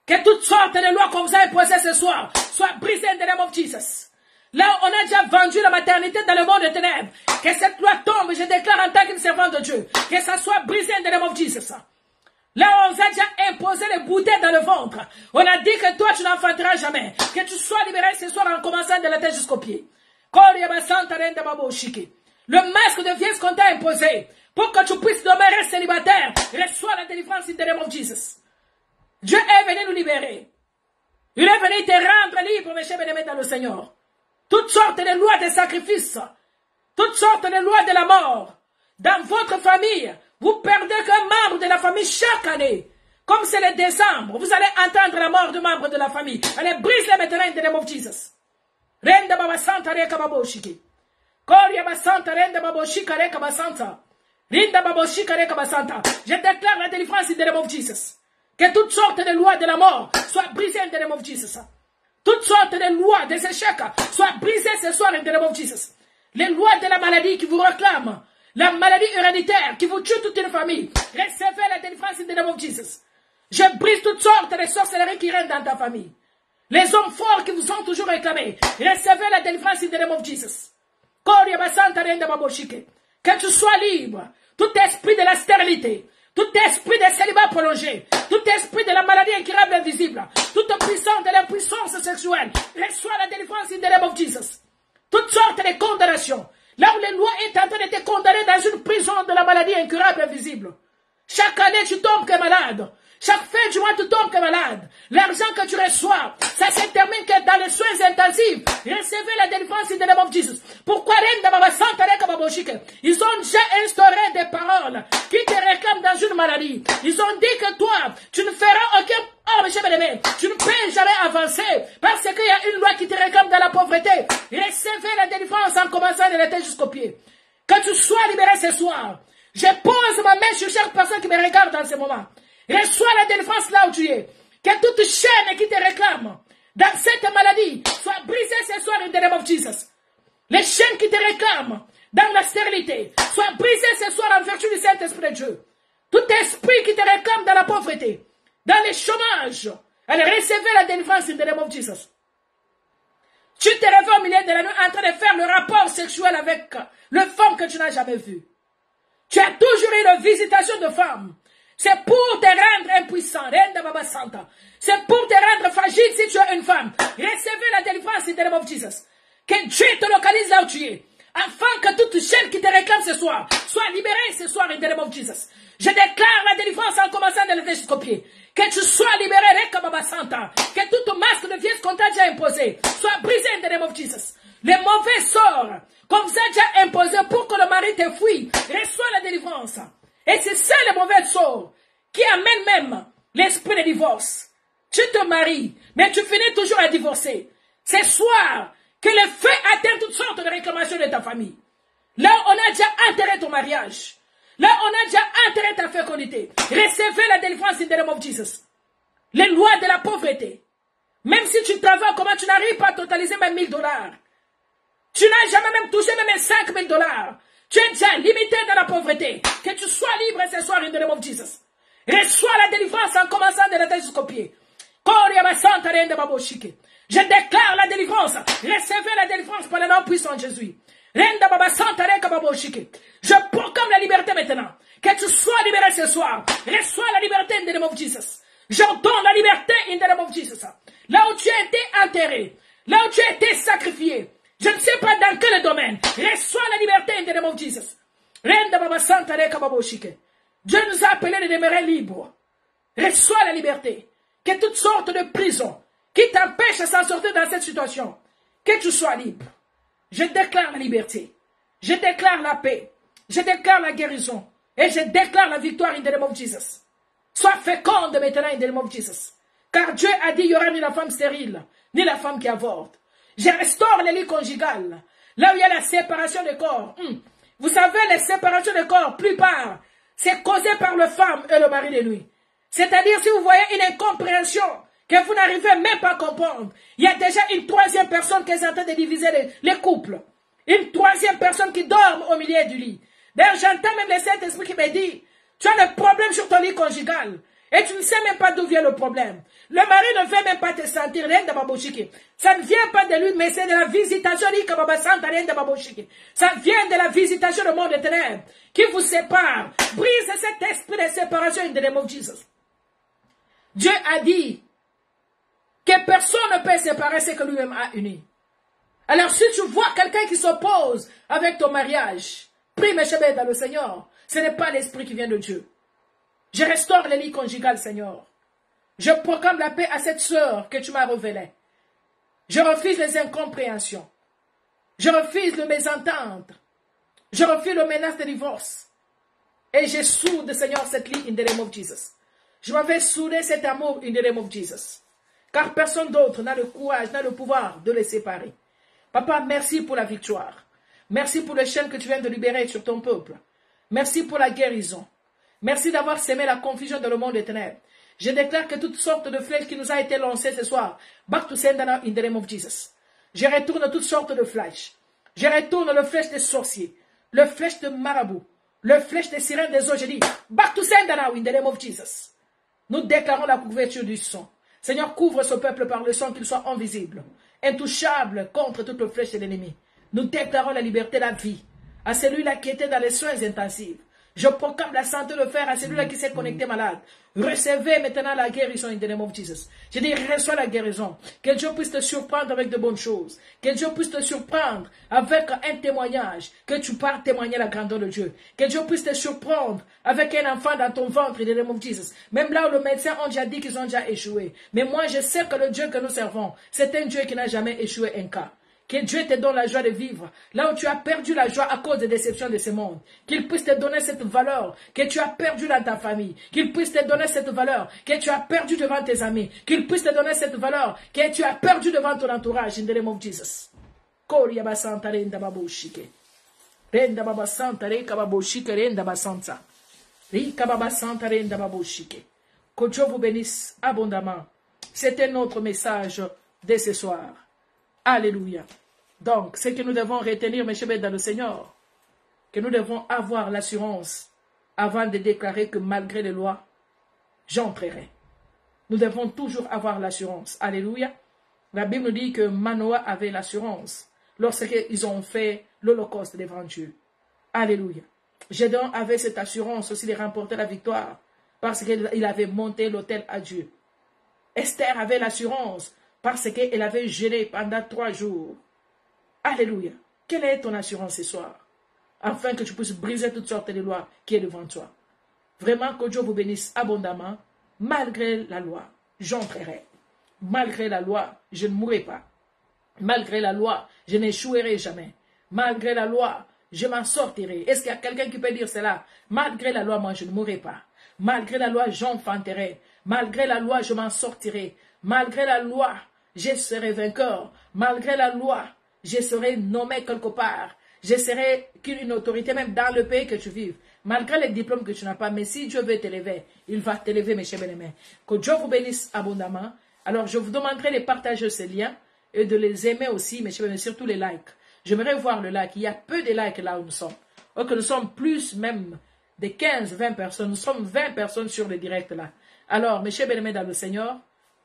Que toutes sortes de lois qu'on vous a imposées ce soir soient brisées in the name of Jesus. Là, on a déjà vendu la maternité dans le monde des ténèbres. Que cette loi tombe, je déclare en tant qu'une servante de Dieu. Que ça soit brisé in the name of Jesus. Là, on vous a déjà imposé les bouteilles dans le ventre. On a dit que toi, tu n'enfanteras jamais. Que tu sois libéré ce soir en commençant de la tête jusqu'au pied. Le masque de vieillesse qu'on t'a imposé pour que tu puisses demeurer célibataire, reçois la délivrance in the name of Jesus. Dieu est venu nous libérer. Il est venu te rendre libre, mes chers bien-aimés dans le Seigneur. Toutes sortes de lois de sacrifice, toutes sortes de lois de la mort. Dans votre famille, vous perdez qu'un membre de la famille chaque année. Comme c'est le décembre, vous allez entendre la mort de membres de la famille. Allez, brise-les maintenant in the name of Jesus. Renda baba santa reka baboshiki. Koria basanta renda baboshika reka basanta. Rinda baboshika reka basanta. Je déclare la délivrance in the name of Jesus. Que toutes sortes de lois de la mort soient brisées in the name of Jesus. Toutes sortes de lois des échecs soient brisées ce soir in the name of Jesus. Les lois de la maladie qui vous réclament, la maladie héréditaire qui vous tue toute une famille, recevez la délivrance in the name of Jesus. Je brise toutes sortes de sorcelleries qui règnent dans ta famille. Les hommes forts qui vous ont toujours réclamés, recevez la délivrance in the name of Jesus. Que tu sois libre, tout esprit de la stérilité, tout esprit de célibat prolongé, tout esprit de la maladie incurable invisible, toute puissance de l'impuissance sexuelle, reçois la délivrance in the name of Jesus. Toutes sortes de condamnations, là où les lois est en train de te condamner dans une prison de la maladie incurable invisible. Chaque année, tu tombes que malade. Chaque fin du mois, tu tombes que malade. L'argent que tu reçois, ça se termine que dans les soins intensifs. Recevez la délivrance in the name of Jesus. Pourquoi ils ont déjà instauré des paroles qui te réclament dans une maladie. Ils ont dit que toi, tu ne feras aucun... Oh, mes chers bien-aimés, tu ne peux jamais avancer parce qu'il y a une loi qui te réclame dans la pauvreté. Recevez la délivrance en commençant de la tête jusqu'au pied. Que tu sois libéré ce soir. Je pose ma main sur chaque personne qui me regarde dans ce moment. Reçois la délivrance là où tu es. Que toute chaîne qui te réclame dans cette maladie soit brisée ce soir in the name of Jesus. Les chaînes qui te réclament dans la stérilité soient brisées ce soir en vertu du Saint-Esprit de Dieu. Tout esprit qui te réclame dans la pauvreté, dans les chômages, allez recevoir la délivrance in the name of Jesus. Tu te réveilles au milieu de la nuit en train de faire le rapport sexuel avec le femme que tu n'as jamais vue. Tu as toujours eu une visitation de femmes. C'est pour te rendre impuissant. C'est pour te rendre fragile si tu es une femme. Recevez la délivrance in the name of Jesus. Que Dieu te localise là où tu es. Afin que toute chaîne qui te réclame ce soir soit libérée ce soir in the name of Jesus. Je déclare la délivrance en commençant de la tête jusqu'au pied. Que tu sois libéré, que toute masque de vieille qu'on t'a déjà imposée soit brisée in the name of Jesus. Les mauvais sorts qu'on vous a déjà imposés pour que le mari te fuit, reçois la délivrance. Et c'est ça le mauvais sort qui amène même l'esprit de divorce. Tu te maries, mais tu finis toujours à divorcer. Ce soir, que le feu atteint toutes sortes de réclamations de ta famille. Là, on a déjà enterré ton mariage. Là, on a déjà enterré ta fécondité. Recevez la délivrance in the name of Jesus. Les lois de la pauvreté. Même si tu travailles, comment tu n'arrives pas à totaliser même $1000. Tu n'as jamais même touché même $5000. Tu es déjà limité dans la pauvreté. Que tu sois libre ce soir in the name of Jesus. Reçois la délivrance en commençant de la tête jusqu'au pied. Je déclare la délivrance. Recevez la délivrance par le nom puissant de Jésus. Je proclame la liberté maintenant. Que tu sois libéré ce soir. Reçois la liberté in the name of Jesus. J'ordonne la liberté in the name of Jesus. Là où tu as été enterré. Là où tu as été sacrifié. Je ne sais pas dans quel domaine. Reçois la liberté in the name of Jesus. Dieu nous a appelés de demeurer libres. Reçois la liberté. Que toutes sortes de prisons qui t'empêchent de s'en sortir dans cette situation, que tu sois libre. Je déclare la liberté. Je déclare la paix. Je déclare la guérison. Et je déclare la victoire in the name of Jesus. Sois féconde maintenant in the name of Jesus. Car Dieu a dit, il n'y aura ni la femme stérile, ni la femme qui avorte. Je restaure les lits conjugales. Là où il y a la séparation des corps. Vous savez, les séparations des corps, plupart, c'est causé par le femme et le mari de lui. C'est-à-dire, si vous voyez une incompréhension que vous n'arrivez même pas à comprendre, il y a déjà une troisième personne qui est en train de diviser les couples. Une troisième personne qui dort au milieu du lit. D'ailleurs, j'entends même le Saint-Esprit qui me dit, tu as le problème sur ton lit conjugal. Et tu ne sais même pas d'où vient le problème. Le mari ne veut même pas te sentir. Ça ne vient pas de lui, mais c'est de la visitation. Ça vient de la visitation du monde éternel qui vous sépare. Brise cet esprit de séparation in the name of Jesus. Dieu a dit que personne ne peut séparer ce que lui-même a uni. Alors si tu vois quelqu'un qui s'oppose avec ton mariage, prie mes cheveux dans le Seigneur. Ce n'est pas l'esprit qui vient de Dieu. Je restaure les lits conjugales, Seigneur. Je proclame la paix à cette sœur que tu m'as révélée. Je refuse les incompréhensions. Je refuse le mésentendre. Je refuse le menace de divorce. Et je soude, Seigneur, cette ligne in the name of Jesus. Je m'avais soudé cet amour in the name of Jesus. Car personne d'autre n'a le courage, n'a le pouvoir de les séparer. Papa, merci pour la victoire. Merci pour les chaînes que tu viens de libérer sur ton peuple. Merci pour la guérison. Merci d'avoir sémé la confusion dans le monde éternel. Je déclare que toutes sortes de flèches qui nous a été lancées ce soir, back to sender now in the name of Jesus. Je retourne toutes sortes de flèches. Je retourne le flèche des sorciers, le flèche de marabouts, le flèche des sirènes des eaux. Je dis, back to sender now in the name of Jesus. Nous déclarons la couverture du sang. Seigneur, couvre ce peuple par le sang, qu'il soit invisible, intouchable contre toute flèche de l'ennemi. Nous déclarons la liberté, la vie à celui-là qui était dans les soins intensifs. Je proclame la santé de fer à celui-là qui s'est connecté malade. Recevez maintenant la guérison in the name of Jesus. Je dis, reçois la guérison. Que Dieu puisse te surprendre avec de bonnes choses. Que Dieu puisse te surprendre avec un témoignage. Que tu parles témoigner la grandeur de Dieu. Que Dieu puisse te surprendre avec un enfant dans ton ventre in the name of Jesus. Même là où le médecin a déjà dit qu'ils ont déjà échoué. Mais moi, je sais que le Dieu que nous servons, c'est un Dieu qui n'a jamais échoué un cas. Que Dieu te donne la joie de vivre. Là où tu as perdu la joie à cause des déceptions de ce monde. Qu'il puisse te donner cette valeur que tu as perdue dans ta famille. Qu'il puisse te donner cette valeur que tu as perdue devant tes amis. Qu'il puisse te donner cette valeur que tu as perdue devant ton entourage. In the name of Jesus. Koria basanta renda babushike. Renda babasanta reka babushike renda basanta. Rika babasanta renda babushike. Que Dieu vous bénisse abondamment. C'était notre message de ce soir. Alléluia. Donc, ce que nous devons retenir, mes chers dans le Seigneur, que nous devons avoir l'assurance avant de déclarer que malgré les lois, j'entrerai. Nous devons toujours avoir l'assurance. Alléluia. La Bible nous dit que Manoah avait l'assurance lorsqu'ils ont fait l'Holocauste devant Dieu. Alléluia. Gédéon avait cette assurance aussi de remporter la victoire parce qu'il avait monté l'autel à Dieu. Esther avait l'assurance parce qu'elle avait jeûné pendant 3 jours. Alléluia. Quelle est ton assurance ce soir? Afin que tu puisses briser toutes sortes de lois qui est devant toi. Vraiment que Dieu vous bénisse abondamment. Malgré la loi, j'entrerai. Malgré la loi, je ne mourrai pas. Malgré la loi, je n'échouerai jamais. Malgré la loi, je m'en sortirai. Est-ce qu'il y a quelqu'un qui peut dire cela? Malgré la loi, moi, je ne mourrai pas. Malgré la loi, j'enfanterai. Malgré la loi, je m'en sortirai. Malgré la loi, je serai vainqueur. Malgré la loi, je serai nommé quelque part. Je serai une autorité même dans le pays que tu vives. Malgré les diplômes que tu n'as pas, mais si Dieu veut t'élever, il va t'élever, mes chers bien-aimés. Que Dieu vous bénisse abondamment. Alors, je vous demanderai de partager ces liens et de les aimer aussi, mes chers bien-aimés, surtout les likes. J'aimerais voir le like. Il y a peu de likes là où nous sommes. Or que nous sommes plus même de 15-20 personnes. Nous sommes 20 personnes sur le direct là. Alors, mes chers bien-aimés dans le Seigneur,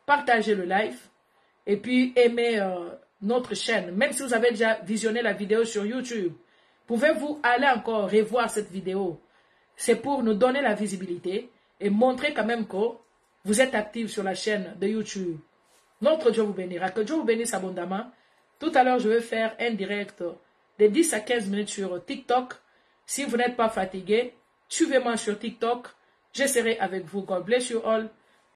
partagez le live et puis aimez notre chaîne. Même si vous avez déjà visionné la vidéo sur YouTube, pouvez-vous aller encore revoir cette vidéo? C'est pour nous donner la visibilité et montrer quand même que vous êtes actifs sur la chaîne de YouTube. Notre Dieu vous bénira. Que Dieu vous bénisse abondamment. Tout à l'heure, je vais faire un direct de 10 à 15 minutes sur TikTok. Si vous n'êtes pas fatigué, suivez-moi sur TikTok. Je serai avec vous. God bless you all.